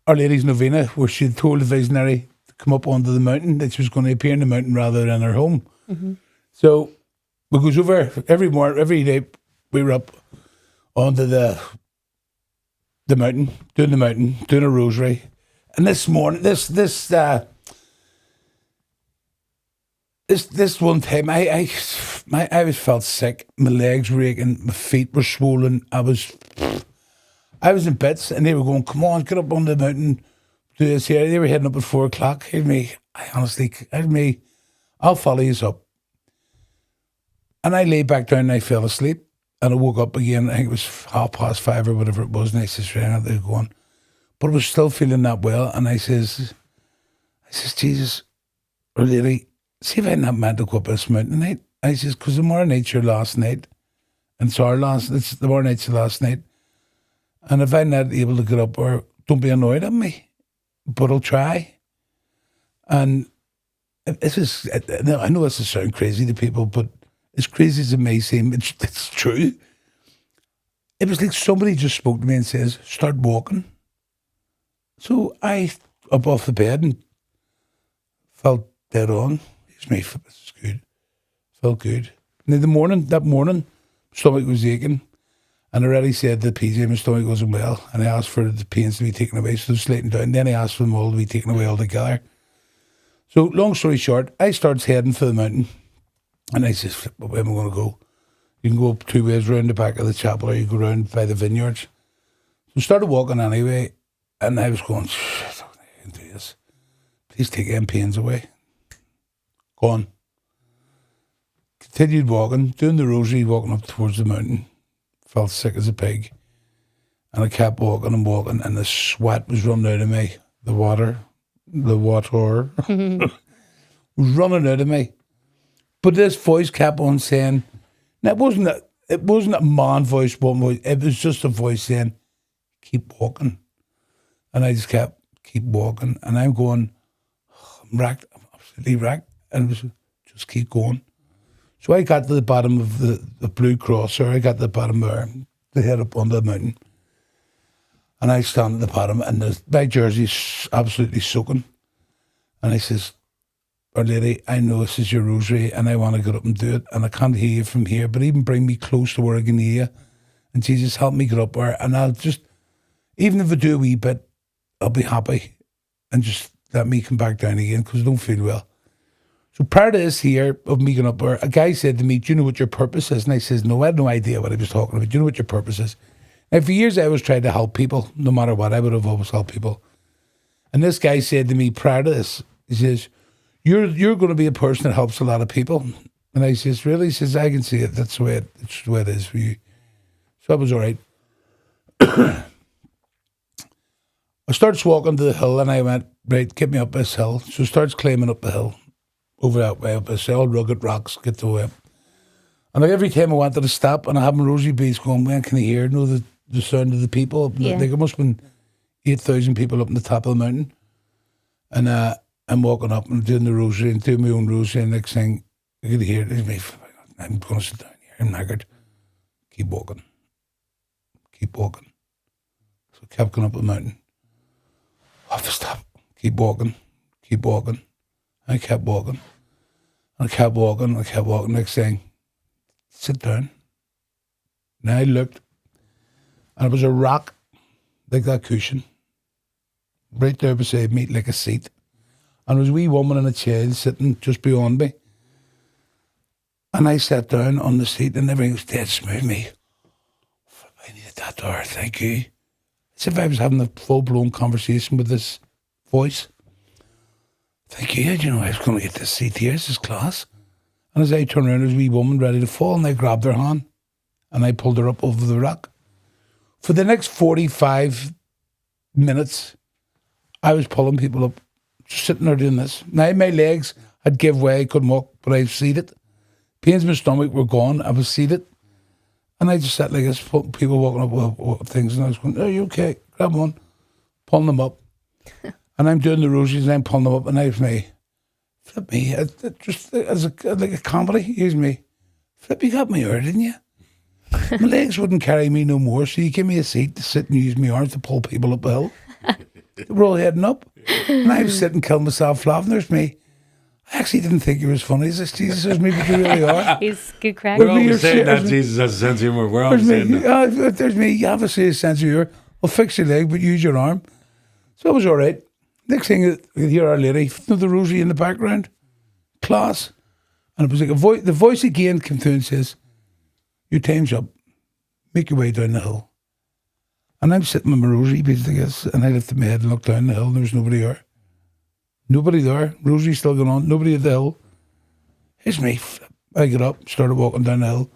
Lady's Novena, where she had told the visionary to come up onto the mountain, that she was going to appear in the mountain rather than her home. Mm-hmm. So we goes over every day. We were up onto the mountain, doing a rosary, and this morning, this one time, I was felt sick. My legs were aching. My feet were swollen. I was in bits, and they were going, "Come on, get up on the mountain, do this here." They were heading up at 4:00. Here's me. I'll follow you up. And I lay back down and I fell asleep. And I woke up again. I think it was 5:30 or whatever it was. And I says, "Right, they're going," but I was still feeling that well. And I says, "Jesus, Our Lady, see if I'm not meant to go up this mountain tonight." I says, because tomorrow night's your last night. And it's tomorrow night's the last night. And if I'm not able to get up, or don't be annoyed at me, but I'll try. And this is, I know this will sound crazy to people, but as crazy as it may seem, it's true. It was like somebody just spoke to me and says, start walking. So I up off the bed and felt dead on. It's me, it's good. Felt good. And in that morning, stomach was aching. And I already said to PJ, my stomach wasn't well. And I asked for the pains to be taken away. So I was slating down. Then I asked for them all to be taken away altogether. So long story short, I started heading for the mountain. And I says, where am I going to go? You can go up 2 ways around the back of the chapel, or you go round by the vineyards. So I started walking anyway. And I was going, I can do this. Please take them pains away. Gone. Continued walking, doing the rosary, walking up towards the mountain. Felt sick as a pig. And I kept walking and walking, and the sweat was running out of me. water was running out of me. But this voice kept on saying, now it wasn't a man voice, one voice, it was just a voice saying, keep walking. And I just kept, keep walking. And I'm going, I'm wrecked, I'm absolutely wrecked. And it was just keep going. So I got to the bottom of the Blue Cross, or I got to the bottom there, to head up on the mountain. And I stand at the bottom, and my jersey's absolutely soaking. And I says, Our Lady, I know this is your rosary, and I want to get up and do it, and I can't hear you from here, but even bring me close to where I can hear you. And Jesus, help me get up there, and I'll just, even if I do a wee bit, I'll be happy, and just let me come back down again, because I don't feel well. So prior to this here, of me getting up there, a guy said to me, do you know what your purpose is? And I says, no, I had no idea what he was talking about. Do you know what your purpose is? Now, for years, I always tried to help people, no matter what. I would have always helped people. And this guy said to me prior to this, he says, you're going to be a person that helps a lot of people. And I says, really? He says, I can see it. That's the way it is for you. So that was all right. I starts walking to the hill, and I went, right, get me up this hill. So starts climbing up the hill, over that way up this all rugged rocks, get the way up. And like every time I wanted to stop, and I have my rosary beads going, when can I hear? The sound of the people. Yeah. Like it must have been 8,000 people up on the top of the mountain. And I'm walking up and doing the rosary and doing my own rosary, and next thing I could hear, it's me, I'm going to sit down here, I'm knackered. Keep walking. Keep walking. So I kept going up the mountain. I have to stop. Keep walking. Keep walking. I kept walking. And I kept walking. I kept walking. Next thing, sit down. Now I looked, and it was a rock, like that cushion, right there beside me, like a seat. And there was a wee woman and a child sitting just beyond me. And I sat down on the seat, and everything was dead smooth. Me, I needed that door, thank you. As if I was having a full-blown conversation with this voice. Thank you, you know, I was going to get this seat here, this is class. And as I turned around, there was a wee woman ready to fall, and I grabbed her hand, and I pulled her up over the rock. For the next 45 minutes, I was pulling people up, just sitting there doing this. Now my legs had give way, I couldn't walk, but I was seated. Pains in my stomach were gone, I was seated. And I just sat like this, people walking up with things, and I was going, are you okay? Grab one, pulling them up. And I'm doing the rosaries, and I'm pulling them up, and I was me, flip me, just as like a comedy, here's me. Flip, you got me here, didn't you? My legs wouldn't carry me no more, so you give me a seat to sit and use my arms to pull people up the hill. We're all heading up. And I was sitting killing myself laughing. There's me. I actually didn't think you was funny. Is this Jesus? There's me, but you really are. He's good crack. We're always saying that Jesus has a sense of humour. We're always saying that. There's me. You have a serious sense of humour. I'll fix your leg, but use your arm. So it was all right. Next thing, you could hear Our Lady, the rosary in the background. Class. And it was like a voice. The voice again came through and says, your time's up. Make your way down the hill. And I'm sitting with my rosary beads, I guess, and I lifted my head and looked down the hill, and there was nobody there. Nobody there. Rosary still going on. Nobody at the hill. It's me. I got up, started walking down the hill.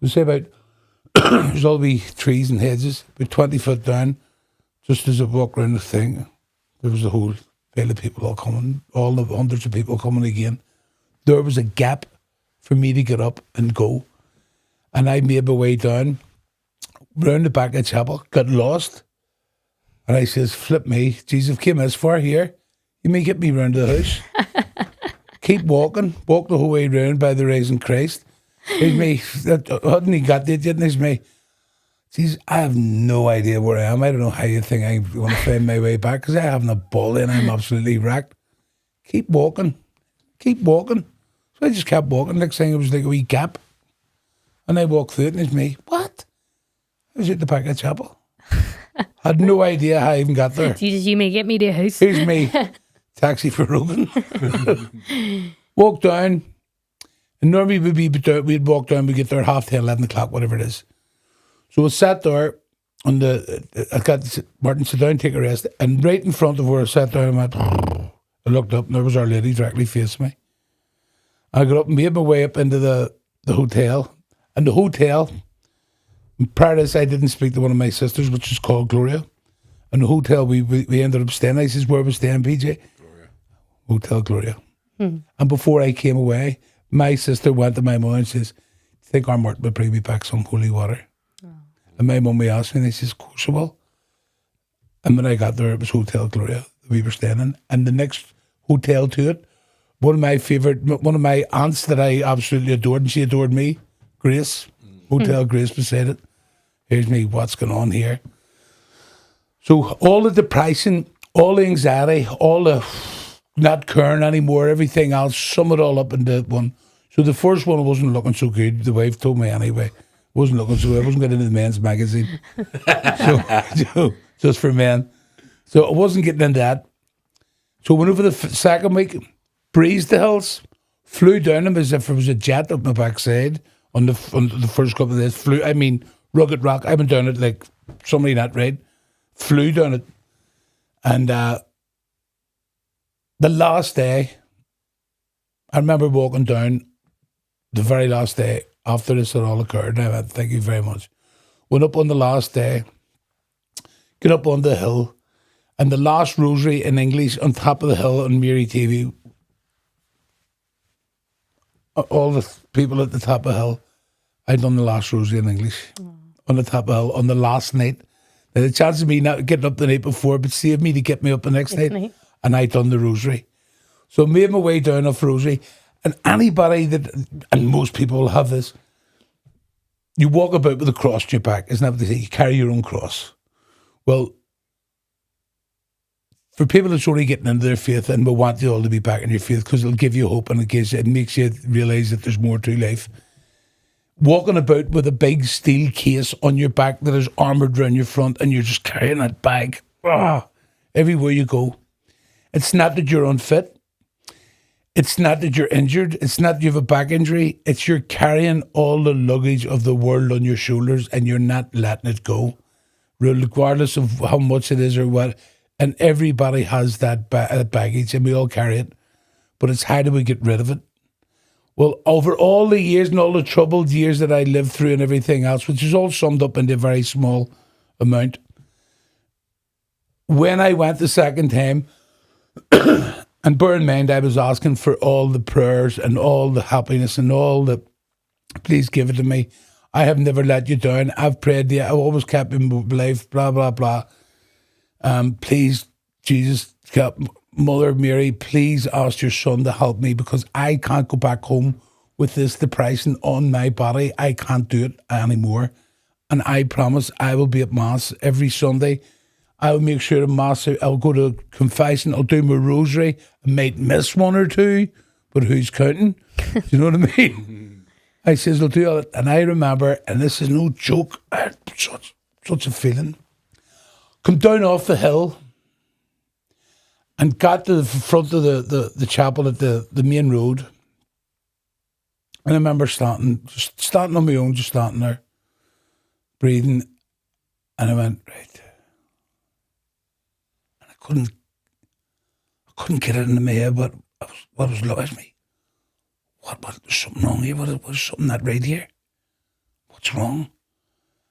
So say about, there's all the trees and hedges, about 20 foot down, just as I walked around the thing, there was a whole veil of people all coming, all the hundreds of people coming again. There was a gap for me to get up and go. And I made my way down, round the back of the chapel, got lost. And I says, flip me, Jesus, came as far here. You may get me round to the house. Keep walking, walk the whole way round by the risen Christ. There's me, hadn't he got there, didn't he? Me. Jesus, I have no idea where I am. I don't know how you think I'm going to find my way back, because I haven't a ball in, I'm absolutely wrecked. Keep walking, keep walking. So I just kept walking. Next thing, it was like a wee gap. And I walked through it, and it's me. What? I was at the back of the chapel. Had no idea how I even got there. Jesus, you may get me to a house. Here's me. Taxi for Rogan. Walk down. And normally we'd walk down, we'd get there 10:30, 11 o'clock, whatever it is. So I sat there on I got Martin, sit down, take a rest. And right in front of where I sat down, I looked up, and there was Our Lady directly facing me. I got up and made my way up into the hotel. And the hotel, prior to this, I didn't speak to one of my sisters, which is called Gloria. And in the hotel we ended up staying. I says, where we staying, PJ? Gloria. Hotel Gloria. And before I came away, my sister went to my mum and says, I think our Martin would bring me back some holy water. Oh. And my mum asked me, and I says, of course I will. And when I got there, it was Hotel Gloria that we were staying in. And the next hotel to it, one of my aunts that I absolutely adored, and she adored me, Grace, Hotel Grace beside it. Here's me, what's going on here? So all the depression, all the anxiety, all the not caring anymore, everything else, sum it all up into one. So the first one wasn't looking so good. The wife told me anyway. Wasn't looking so good. I wasn't getting into the men's magazine. so just for men. So I wasn't getting into that. So I went over the second week, breezed the hills, flew down them as if there was a jet up my backside on the first couple of days. Rugged rock. I went down it like somebody not right. Flew down it. And the last day, I remember walking down the very last day after this had all occurred. I went, thank you very much. Went up on the last day, get up on the hill, and the last rosary in English on top of the hill on Mary TV. All the people at the top of the hill, I'd done the last rosary in English on the top of the hill on the last night. Now, the chance of me not getting up the night before, but saved me to get me up the next night. And I'd done the rosary. So I made my way down off rosary. And anybody and most people will have this, you walk about with a cross on your back. Isn't that what they say? You carry your own cross. Well, for people that's only getting into their faith, and we want you all to be back in your faith because it'll give you hope and it makes you realise that there's more to life. Walking about with a big steel case on your back that is armoured around your front and you're just carrying that bag everywhere you go. It's not that you're unfit. It's not that you're injured. It's not that you have a back injury. It's you're carrying all the luggage of the world on your shoulders and you're not letting it go, regardless of how much it is or what. And everybody has that baggage and we all carry it. But it's how do we get rid of it? Well, over all the years and all the troubled years that I lived through and everything else, which is all summed up into a very small amount, when I went the second time, and bear in mind, I was asking for all the prayers and all the happiness and all the, please give it to me. I have never let you down. I've prayed to you. I've always kept in life, blah, blah, blah. Please, Jesus, Mother Mary, please ask your son to help me because I can't go back home with this depression on my body. I can't do it anymore. And I promise I will be at Mass every Sunday. I'll make sure to Mass, I'll go to confession, I'll do my rosary. I might miss one or two, but who's counting? Do you know what I mean? I says, I'll do all that. And I remember, and this is no joke, I had such a feeling. Come down off the hill and got to the front of the chapel at the main road. And I remember standing on my own, just standing there, breathing. And I went, right. And I couldn't get it into my head what was lost me. What, there's something wrong here? What is something not right here? What's wrong?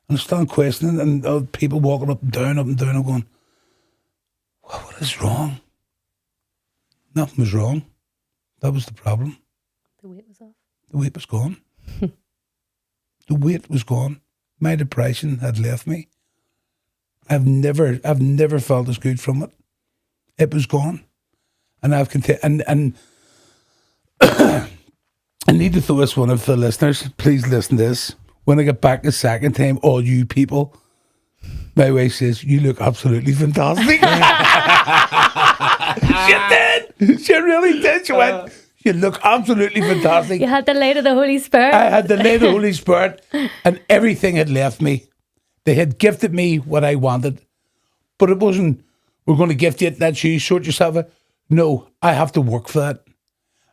And I started questioning, and people walking up and down. I'm going, what is wrong? Nothing was wrong. That was the problem. The weight was off. The weight was gone. The weight was gone. My depression had left me. I've never felt as good from it. It was gone. And I've continued, and I need to throw this one up for the listeners. Please listen to this. When I get back the second time, all you people, my wife says, you look absolutely fantastic. She did. She really did. She went, you look absolutely fantastic. You had the light of the Holy Spirit. I had the light of the Holy Spirit, and everything had left me. They had gifted me what I wanted, but it wasn't, we're going to gift you that shoe, sort yourself out. No, I have to work for that.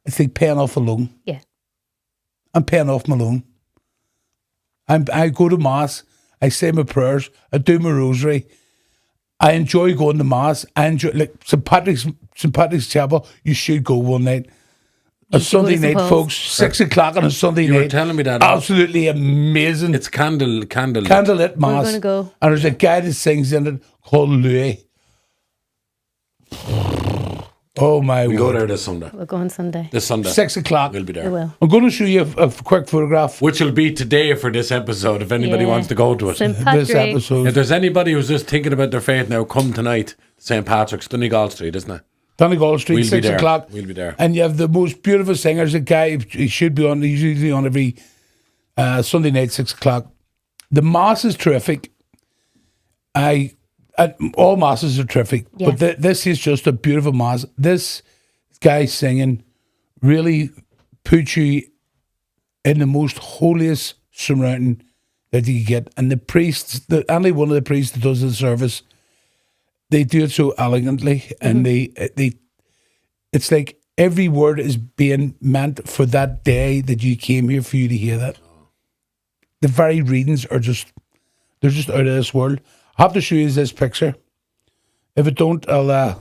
It's like paying off a loan. Yeah. I'm paying off my loan. I go to Mass, I say my prayers, I do my rosary. I enjoy going to Mass. I enjoy, like, St. Patrick's Chapel, you should go one night. A Sunday night, folks, 6 o'clock on a Sunday night. You were telling me that. Absolutely amazing. It's candlelit Mass. We're going to go. And there's a guy that sings in it called Louis. Oh my We word. go there this Sunday. We'll go on Sunday. This Sunday. 6 o'clock. We'll be We there. will. I'm going to show you a quick photograph. Which will be today for this episode if anybody Yeah. wants to go to it. St. This Patrick. episode. If there's anybody who's just thinking about their faith now, come tonight. St. Patrick's, Donegal Street, isn't it? Donegal Street, We'll be 6 there. o'clock. We'll be there. And you have the most beautiful singers. A guy, he should be on, he's usually on every Sunday night, 6 o'clock. The Mass is terrific. All Masses are terrific. Yes. But this is just a beautiful Mass. This guy singing really puts you in the most holiest surrounding that you get. And the priests, any one of the priests that does the service, they do it so elegantly, and it's like every word is being meant for that day that you came here for you to hear that. The very readings are they're just out of this world. I have to show you this picture. If it don't, I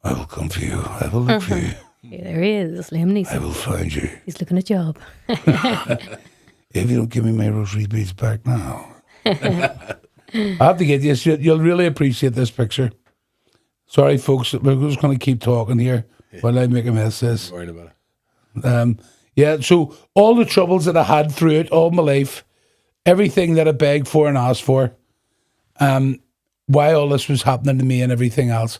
will come for you. I will look for you. Yeah, there he is, Liam I Neeson. will find you. He's looking a job. If you don't give me my rosary beads back now. I have to get this. You'll really appreciate this picture. Sorry, folks. We're just going to keep talking here while I make a mess of this. Don't worry about it. Yeah, so all the troubles that I had through it, all my life, everything that I begged for and asked for, why all this was happening to me and everything else,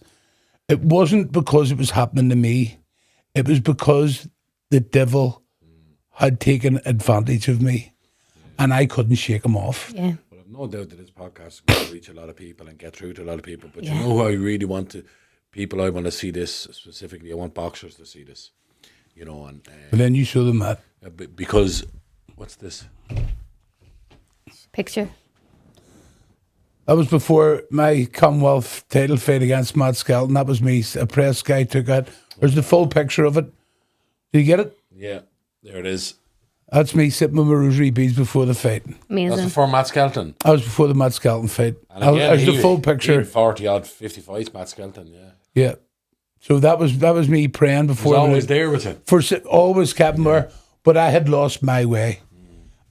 it wasn't because it was happening to me. It was because the devil had taken advantage of me, and I couldn't shake him off. Yeah. Well, I've no doubt that this podcast is going to reach a lot of people and get through to a lot of people. But Yeah. you know who I really want to, people I want to see this specifically, I want boxers to see this. You know, and But then you show them that. because, what's this? Picture. That was before my Commonwealth title fight against Matt Skelton. That was me. A press guy took it. There's the full picture of it. Do you get it? Yeah, there it is. That's me sitting with my rosary beads before the fight. That's Amazing. before Matt Skelton. That was before the Matt Skelton fight. And again, There's the full picture. 40-odd, 50 fights, Matt Skelton, yeah. Yeah. So that was me praying He's before. always there with it. Always kept him there. But I had lost my way.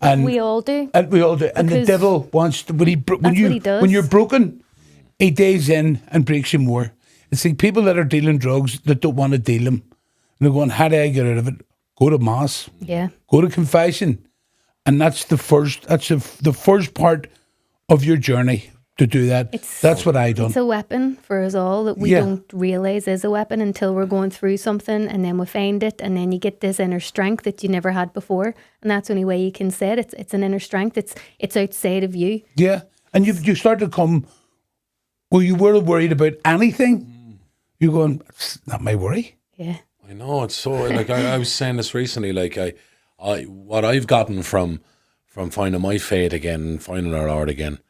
And We all do. And we all do. And the Because devil wants to, when that's what he does. when you're broken, he dives in and breaks you more. It's like people that are dealing drugs that don't want to deal them. And they're going, how do I get out of it? Go to Mass. Yeah. Go to confession. And that's the first part of your journey to do that. That's what I done. It's a weapon for us all that we Yeah. don't realise is a weapon until we're going through something, and then we find it, and then you get this inner strength that you never had before, and that's the only way you can say it. It's an inner strength. It's outside of you. Yeah. And you start to come where you were worried about anything. You're going, it's not my worry. Yeah. I know, it's so, like, I was saying this recently, like, I what I've gotten from finding my faith again, finding our Lord again,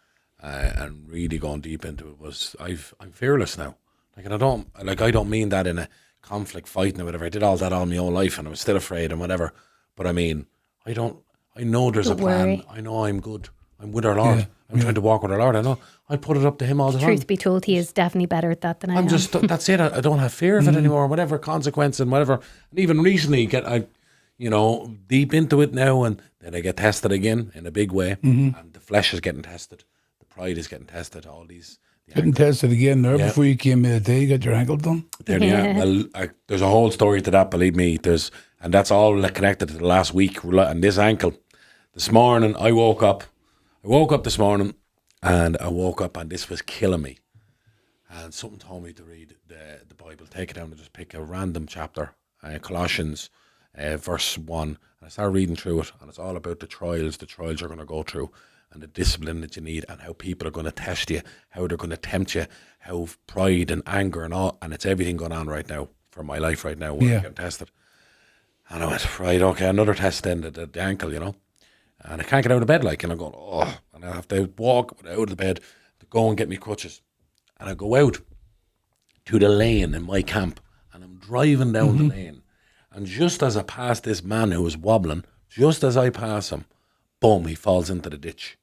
and really going deep into it was, I'm fearless now. Like, and I don't mean that in a conflict fighting or whatever. I did all that all my whole life, and I was still afraid and whatever. But I mean, I know there's Don't a plan. worry. I know I'm good. I'm with our Lord. Yeah, I'm trying to walk with our Lord. I know. I put it up to Him all the time. Truth be told, he is definitely better at that than I am. I'm just, that's it. I don't have fear of it anymore, whatever consequence and whatever. And even recently, deep into it now, and then I get tested again in a big way. And the flesh is getting tested. The pride is getting tested. All these. Getting tested again there Yeah. before you came in the day. You got your ankle done. There they are. Well, there's a whole story to that, believe me. And that's all connected to the last week and this ankle. This morning, I woke up this morning, and this was killing me. And something told me to read the Bible, take it down and just pick a random chapter, Colossians, verse 1. And I started reading through it, and it's all about the trials you're going to go through, and the discipline that you need, and how people are going to test you, how they're going to tempt you, how pride and anger and all, and it's everything going on right now for my life right now where I'm getting tested. And I went, right, okay, another test then, the ankle, and I can't get out of bed, and I'm going, oh, and I have to walk out of the bed to go and get me crutches. And I go out to the lane in my camp, and I'm driving down the lane, and just as I pass this man who was wobbling, just as I pass him, boom, he falls into the ditch.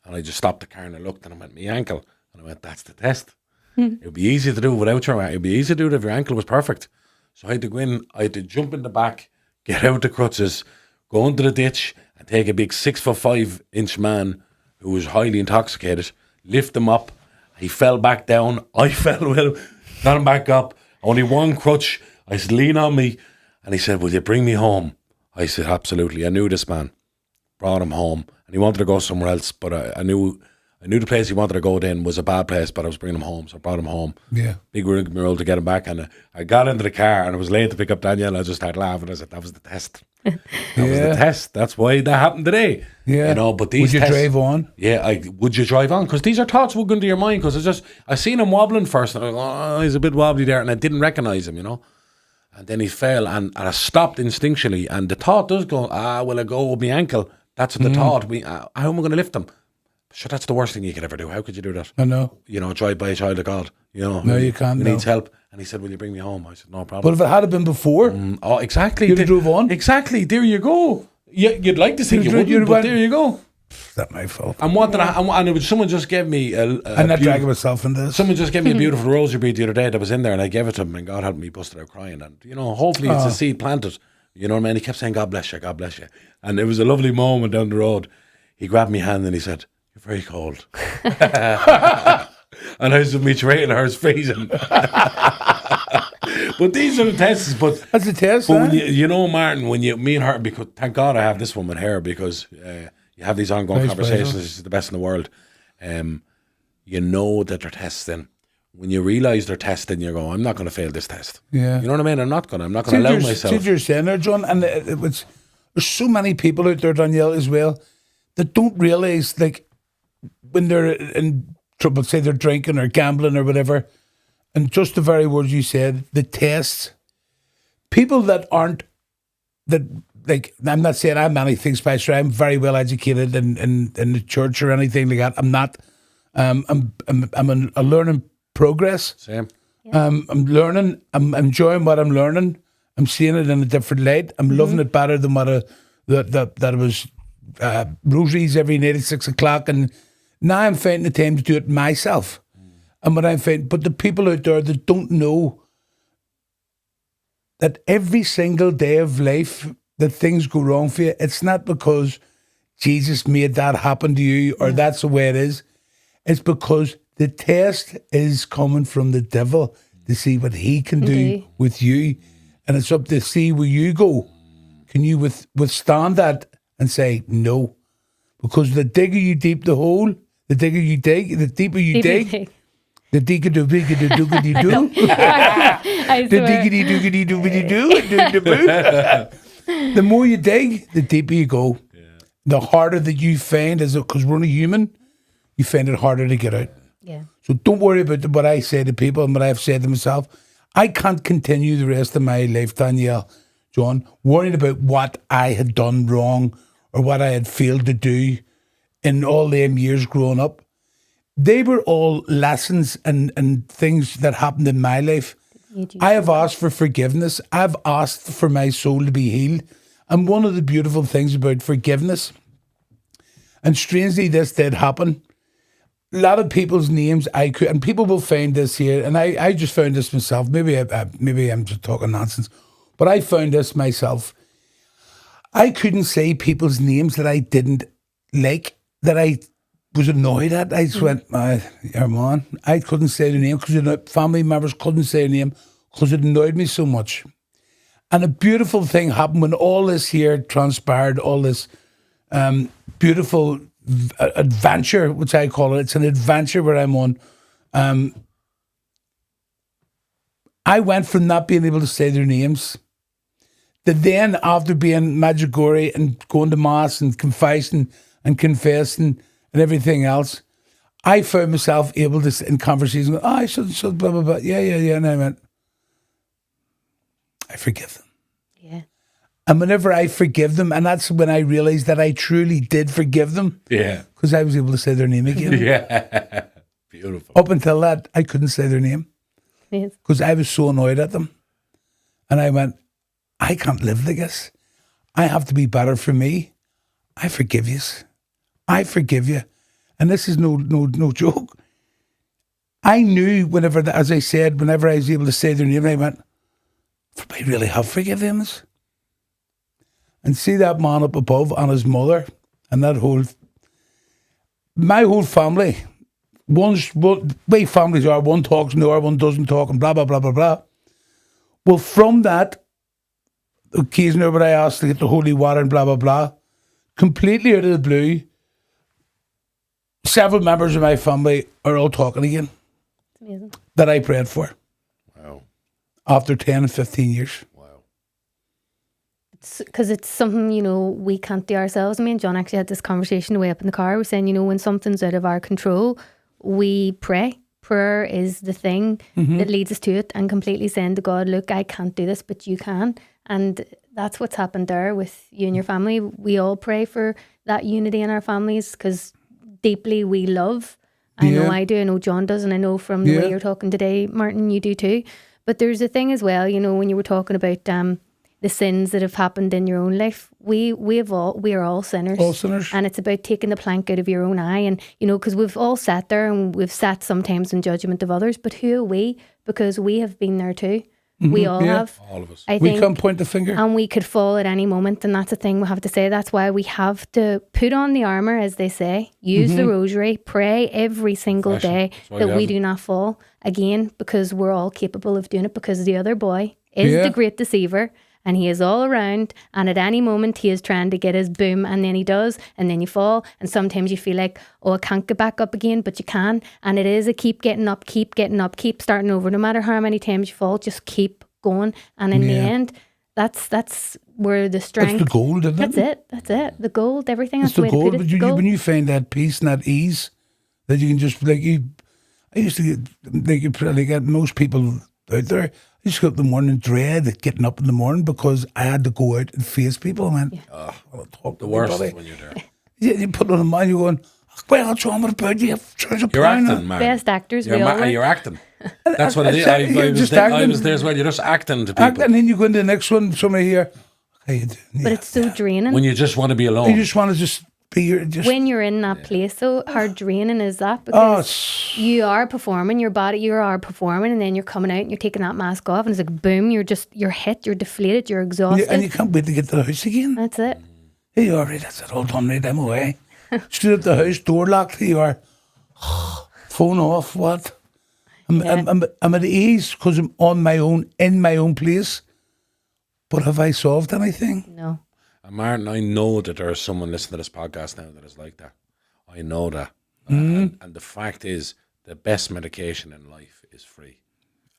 And I just stopped the car and I looked, and I went, my ankle. And I went, that's the test. It would be easy to do without your ankle. It would be easy to do it if your ankle was perfect. So I had to go in, I had to jump in the back, get out the crutches, go into the ditch, and take a big 6'5" man who was highly intoxicated, lift him up. He fell back down. I fell with him, got him back up. Only one crutch. I said, lean on me. And he said, will you bring me home? I said, absolutely. I knew this man. Brought him home. And he wanted to go somewhere else, but I knew the place he wanted to go then was a bad place, but I was bringing him home, so I brought him home. Yeah. Big rigmarole to get him back. And I got into the car and I was late to pick up Danielle and I just started laughing. I said, that was the test. That was the test. That's why that happened today. Yeah. You know, but these would you tests, drive on? Yeah, would you drive on? Because these are thoughts would go into your mind. Because I seen him wobbling first. And I go, oh, he's a bit wobbly there. And I didn't recognise him, you know. And then he fell and I stopped instinctually. And the thought does go, will I go with my ankle? That's what the thought. How am I going to lift him? Sure, that's the worst thing you could ever do. How could you do that? I know. You know, drive by a child of God. You know, no, you can't. He needs help. And he said, will you bring me home? I said, no problem. But if it had been before, oh, exactly. You'd have drove on. Exactly. There you go. You'd like to think you wouldn't, but there you go. Is that my fault? And what did someone just gave me I'm not dragging myself into this. Someone just gave me a beautiful rosary bead the other day that was in there, and I gave it to him, and God helped me, busted out crying. And you know, hopefully it's a seed planted. You know what I mean? He kept saying, God bless you, God bless you. And it was a lovely moment down the road. He grabbed my hand and he said, you're very cold. And I said, me trailing her is freezing. But these are the tests. But that's a test. But when you know, Martin, when me and her, because thank God I have this woman here, because you have these ongoing conversations. She's the best in the world. You know that they're testing. When you realise they're testing, you go, I'm not going to fail this test. Yeah, you know what I mean. I'm not going to allow myself. See what you're saying there, John, and there's so many people out there, Danielle, as well, that don't realise, like, when they're in trouble, say they're drinking or gambling or whatever, and just the very words you said, the tests, people that aren't, that, like, I'm not saying I'm anything special, I'm very well educated in the church or anything like that. I'm not, I'm a learning progress. Same. Yeah. I'm learning, I'm enjoying what I'm learning, I'm seeing it in a different light, I'm loving it better than what that was rosaries every night at 6 o'clock, and now I'm finding the time to do it myself. And what I'm finding, but the people out there that don't know that every single day of life that things go wrong for you, it's not because Jesus made that happen to you or that's the way it is. It's because the test is coming from the devil to see what he can do with you, and it's up to see where you go. Can you withstand that and say no? Because the digger you deep the hole, the digger you dig, the deeper you dig, the digger do biggity doogity do, the diggity doogity doogity do. The more you dig, the deeper you go. Yeah. The harder that you find, is because we're only human, you find it harder to get out. Yeah. So don't worry about what I say to people and what I've said to myself. I can't continue the rest of my life, Danielle, John, worrying about what I had done wrong or what I had failed to do in all them years growing up. They were all lessons and things that happened in my life. I have asked for forgiveness. I've asked for my soul to be healed. And one of the beautiful things about forgiveness, and strangely this did happen, a lot of people's names and people will find this here, and I just found this myself. Maybe I'm just talking nonsense, but I found this myself. I couldn't say people's names that I didn't like, that I was annoyed at. I just went, man, I couldn't say their name because family members couldn't say their name because it annoyed me so much. And a beautiful thing happened when all this here transpired, all this beautiful adventure, which I call it. It's an adventure where I'm on. I went from not being able to say their names to then, after being Medjugorje and going to mass and confessing and everything else, I found myself able to, in conversation, go, I should, blah, blah, blah. Yeah. And I went, I forgive them. Yeah. And whenever I forgive them, and that's when I realized that I truly did forgive them. Yeah. Because I was able to say their name again. Yeah. Beautiful. Up until that, I couldn't say their name. Yes. Because I was so annoyed at them. And I went, I can't live like this. I have to be better for me. I forgive you. I forgive you. And this is no joke. I knew as I said, whenever I was able to say their name, I went, I really have forgiven them. And see that man up above and his mother and my whole family, way families are, one talks in the hour, one doesn't talk, and blah, blah, blah, blah, blah. Well, from that, occasionally when I asked to get the holy water and blah, blah, blah, completely out of the blue, several members of my family are all talking again. It's amazing. That I prayed for. Wow. After 10 and 15 years. Wow. Because it's something, you know, we can't do ourselves. Me and John actually had this conversation way up in the car. We're saying, you know, when something's out of our control, we pray. Prayer is the thing that leads us to it, and completely saying to God, look, I can't do this, but you can. And that's what's happened there with you and your family. We all pray for that unity in our families because deeply we love. I know I do, I know John does, and I know from the way you're talking today, Martin, you do too. But there's a thing as well, you know, when you were talking about the sins that have happened in your own life, we are all sinners. All sinners. And it's about taking the plank out of your own eye. And, you know, because we've all sat there and we've sat sometimes in judgment of others, but who are we? Because we have been there too. We all have. All of us. I We think, can't point the finger. and we could fall at any moment, and that's the thing we have to say. That's why we have to put on the armour, as they say, use the rosary, pray every single day why that you we have do not fall again, because we're all capable of doing it, because the other boy is the great deceiver, and he is all around, and at any moment he is trying to get his boom, and then he does, and then you fall, and sometimes you feel like, oh, I can't get back up again, but you can, and it is a keep getting up, keep starting over. No matter how many times you fall, just keep going, and in the end, that's where the strength. That's the gold, isn't it? That's it. The gold, everything. That's That's the the way gold. to put But it. Gold. when you find that peace and that ease, that you can just, like you, I used to get, like most people out there, I used to get up in the morning dread at getting up in the morning because I had to go out and face people. I went, well, talk to The worst everybody. when you're there. Yeah, you put it on the mind, you're going, well, what's wrong with about you? You're acting, man. Best actors, we all You're are. acting. That's what it is. Exactly, you're just I acting. was there as well. You're just acting to people. Act, and then you go into the next one, somebody here, how you doing? But it's so draining. When you just want to be alone. You just want to just be here. Just, When you're in that place, so how draining is that? Because you are performing, your body, you are performing, and then you're coming out and you're taking that mask off, and it's like boom, you're hit, you're deflated, you're exhausted. and you can't wait to get to the house again. That's it. Here you are, right, that's it, all done, right, I'm away. Stood at the house, door locked, here you are. Phone off, what? I'm at ease because I'm on my own, in my own place. But have I solved anything? No. And Martin, I know that there's someone listening to this podcast now that is like that. I know that. And the fact is, the best medication in life is free.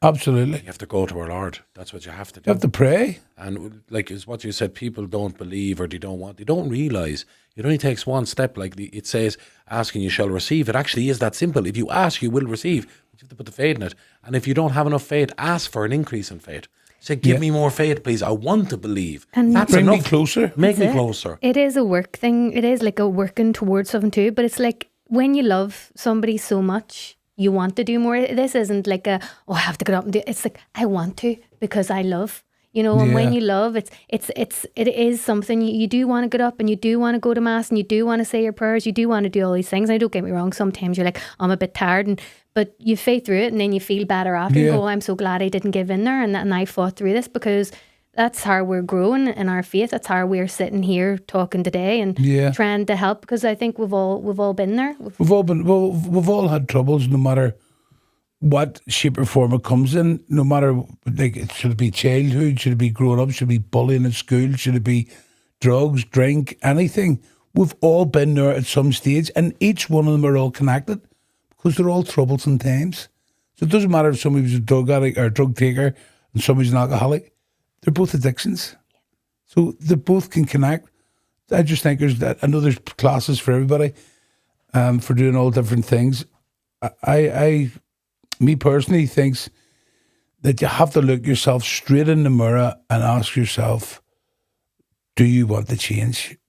Absolutely. You have to go to our Lord. That's what you have to do. You have to pray. And like is what you said, people don't believe or they don't realise it only takes one step. Like it says, asking you shall receive. It actually is that simple. If you ask, you will receive. But you have to put the faith in it. And if you don't have enough faith, ask for an increase in faith. Say, give me more faith, please. I want to believe. And that's Bring enough. me closer. Make me That's it. closer. It is a work thing. It is like a working towards something too. But it's like when you love somebody so much, you want to do more. This isn't like I have to get up and do it. It's like, I want to because I love. You know, and when you love, it is something you do want to get up and you do want to go to mass and you do want to say your prayers, you do want to do all these things. And don't get me wrong, sometimes you're like, I'm a bit tired, but you fight through it and then you feel better after. You go, I'm so glad I didn't give in there and I fought through this, because that's how we're growing in our faith. That's how we're sitting here talking today and trying to help, because I think we've all been there. We've all had troubles, no matter what shape or form it comes in, no matter, like, should it be childhood, should it be growing up, should it be bullying at school, should it be drugs, drink, anything. We've all been there at some stage, and each one of them are all connected because they're all troublesome times. So it doesn't matter if somebody's a drug addict or a drug taker and somebody's an alcoholic. They're both addictions. So they both can connect. I just think there's another classes for everybody for doing all different things. Me personally thinks that you have to look yourself straight in the mirror and ask yourself, do you want to change?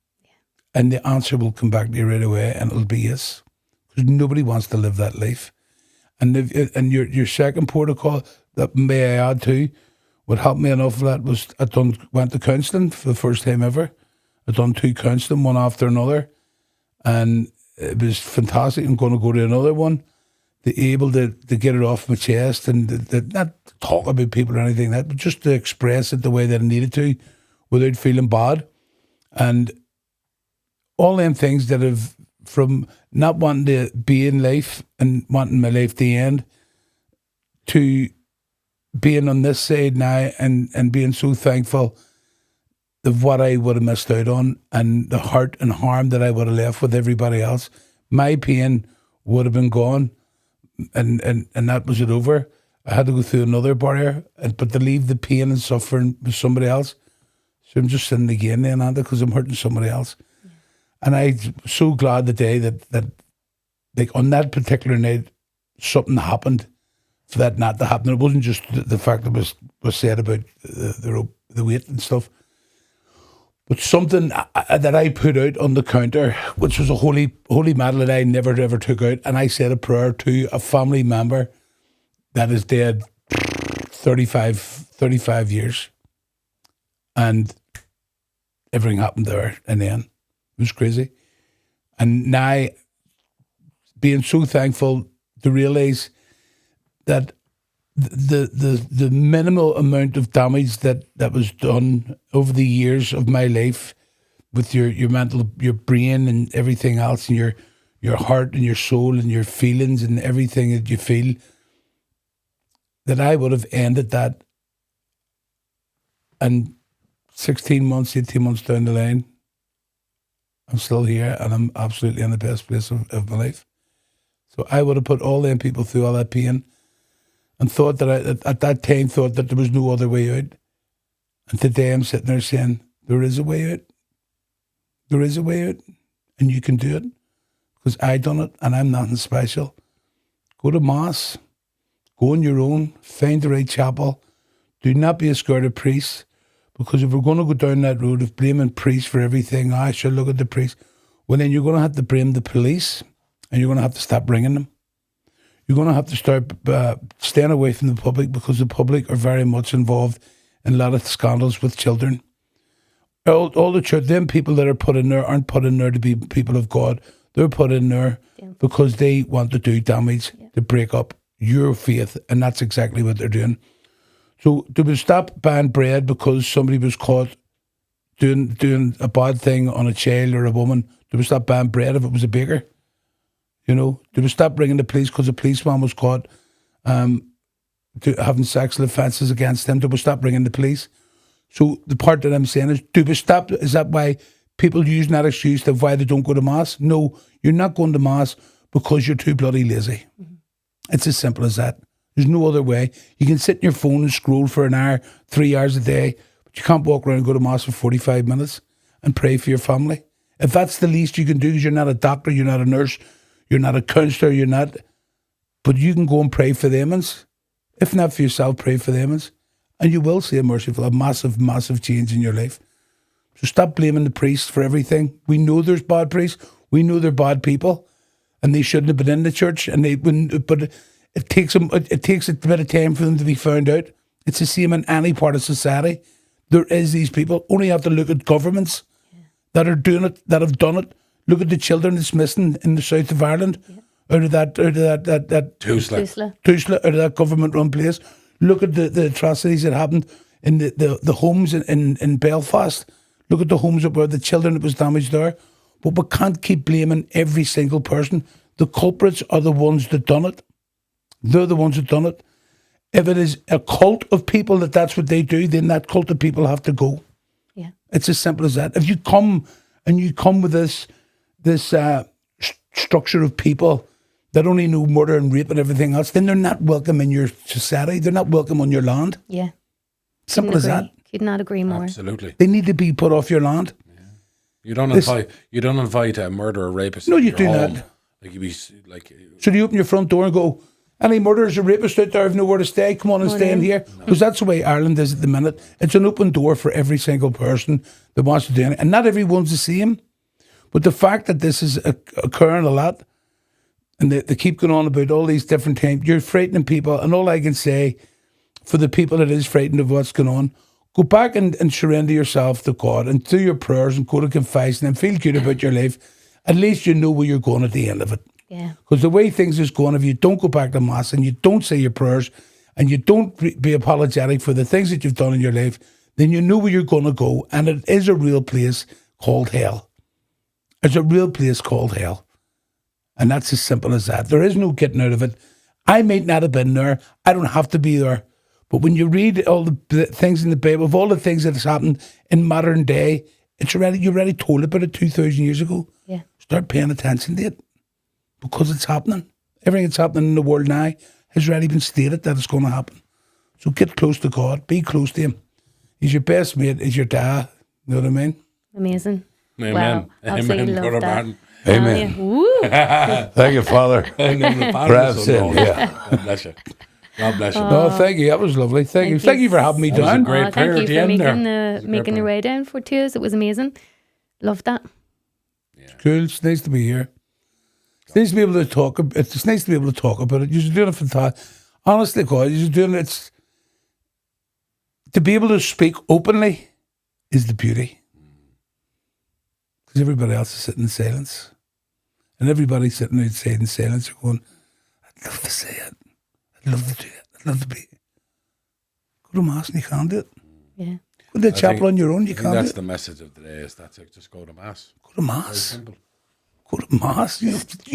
And the answer will come back to you right away, and it'll be yes. Because nobody wants to live that life. And your second protocol, that may I add to, what helped me enough for that was went to counselling for the first time ever. I'd done 2 counselling, one after another. And it was fantastic. I'm going to go to another one. To able to get it off my chest and not talk about people or anything like that, but just to express it the way that I needed to without feeling bad. And all them things that have from not wanting to be in life and wanting my life to end to being on this side now and being so thankful of what I would have missed out on and the hurt and harm that I would have left with everybody else. My pain would have been gone and that was it over. I had to go through another barrier, but to leave the pain and suffering with somebody else. So I'm just sitting again then, Andy, because I'm hurting somebody else. Yeah. And I'm so glad the day that like on that particular night, something happened for that not to happen. It wasn't just the fact that was said about the weight and stuff, but something that I put out on the counter, which was a holy medal that I never ever took out, and I said a prayer to a family member that is dead 35 years, and everything happened there, and then it was crazy. And now, being so thankful to realise that the minimal amount of damage that was done over the years of my life with your mental, your brain and everything else, and your heart and your soul and your feelings and everything that you feel, that I would have ended that. And 18 months down the line, I'm still here and I'm absolutely in the best place of my life. So I would have put all them people through all that pain and thought that at that time thought that there was no other way out. And today I'm sitting there saying, there is a way out. There is a way out. And you can do it. Because I done it and I'm nothing special. Go to Mass. Go on your own. Find the right chapel. Do not be scared of priests. Because if we're going to go down that road of blaming priests for everything, I should look at the priests. Well, then you're going to have to blame the police. And you're going to have to stop bringing them. You're going to have to start staying away from the public, because the public are very much involved in a lot of scandals with children. All the church, them people that are put in there aren't put in there to be people of God. They're put in there because they want to do damage, to break up your faith, and that's exactly what they're doing. So they would stop buying bread because somebody was caught doing a bad thing on a child or a woman. They would stop buying bread if it was a baker. You know, they would stop bringing the police because a policeman was caught having sexual offences against them. They would stop bringing the police. So the part that I'm saying is, do we stop? Is that why people using that excuse of why they don't go to Mass? No, you're not going to Mass because you're too bloody lazy. Mm-hmm. It's as simple as that. There's no other way. You can sit in your phone and scroll for an hour, 3 hours a day, but you can't walk around and go to Mass for 45 minutes and pray for your family. If that's the least you can do, because you're not a doctor, you're not a nurse, you're not a counsellor, you're not, but you can go and pray for them. If not for yourself, pray for them. And you will see a massive, massive change in your life. So stop blaming the priests for everything. We know there's bad priests. We know they're bad people. And they shouldn't have been in the church. And they wouldn't, but it takes a bit of time for them to be found out. It's the same in any part of society. There is these people. Only have to look at governments that are doing it, that have done it. Look at the children that's missing in the south of Ireland. Out of that Tusla, out of that government-run place. Look at the atrocities that happened in the homes in Belfast. Look at the homes where the children that was damaged there. But we can't keep blaming every single person. The culprits are the ones that done it. They're the ones that done it. If it is a cult of people that's what they do, then that cult of people have to go. Yeah, it's as simple as that. If you come with this structure of people that only know murder and rape and everything else, then they're not welcome in your society. They're not welcome on your land. Yeah. Simple as that. Could not agree more. Absolutely. They need to be put off your land. Yeah. You don't invite a murderer or rapist. No, you do not. Like, you be like. Should you open your front door and go, any murderers or rapists out there have nowhere to stay? Come on and stay in here. Because that's the way Ireland is at the minute. It's an open door for every single person that wants to do anything. And not everyone's the same. But the fact that this is occurring a lot, and they keep going on about all these different things, you're frightening people. And all I can say for the people that is frightened of what's going on, go back and surrender yourself to God and do your prayers and go to confession and feel good about your life. At least you know where you're going at the end of it. Yeah. Because the way things is going, if you don't go back to Mass and you don't say your prayers and you don't be apologetic for the things that you've done in your life, then you know where you're going to go. And it is a real place called hell. It's a real place called hell. And that's as simple as that. There is no getting out of it. I might not have been there. I don't have to be there. But when you read all the things in the Bible, of all the things that has happened in modern day, you're already told about it 2,000 years ago. Yeah. Start paying attention to it because it's happening. Everything that's happening in the world now has already been stated that it's going to happen. So get close to God. Be close to Him. He's your best mate. He's your dad. You know what I mean? Amazing. Amen. Wow. Absolutely Amen, love Brother that. Martin. Amen. Woo. Thank you, Father. In the name of the Father, Brave the Son, sin, and the Holy yeah. Spirit. God bless you. God bless you. No, thank you. That was lovely. Thank you. Thank you for having me That was a down. great prayer thank at you the for end there. making your way down for to us. It was amazing. Love that. It's cool. It's nice to be here. It's nice to be able to talk. It's nice to be able to talk about it. You're doing it fantastic. Honestly, God, you're doing it. To be able to speak openly is the beauty. Because everybody else is sitting in silence. And everybody sitting outside in silence are going, I'd love to say it. I'd love to do it. I'd love to be. Go to Mass and you can't do it. Yeah. Go to the chapel on your own, you I think can't do that's it. the message of the day. Is that's it. Just go to Mass. Go to Very Mass. simple. Go to Mass.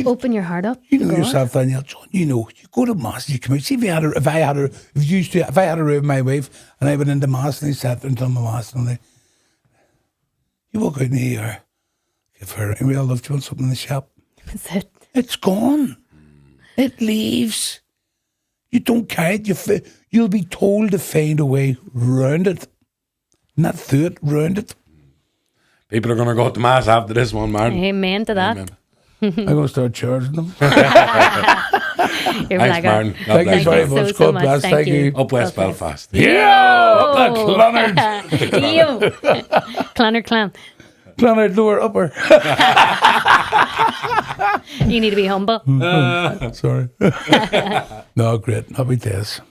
Open your heart up. You to know God. yourself, Daniel John. You know, you go to Mass, you come out. See, if I had a row with my wife and I went into Mass and I sat there and done my Mass and you walk out in here, give her, and we all love, do you want something in the shop? That's it. It's gone. It leaves. You don't carry it. You'll be told to find a way round it. Not through it, round it. People are going to go to Mass after this one, Martin. Amen to that. Amen. I'm going to start charging them. You're Thanks, like, Martin. God Thank you bless very you. much. so God much. bless. Thank Thank you. you. Up West Belfast. Yeah, up that Clonard. Yo. Clanner clan. Clonard, lower, upper. You need to be humble. Sorry. No, great. Happy days.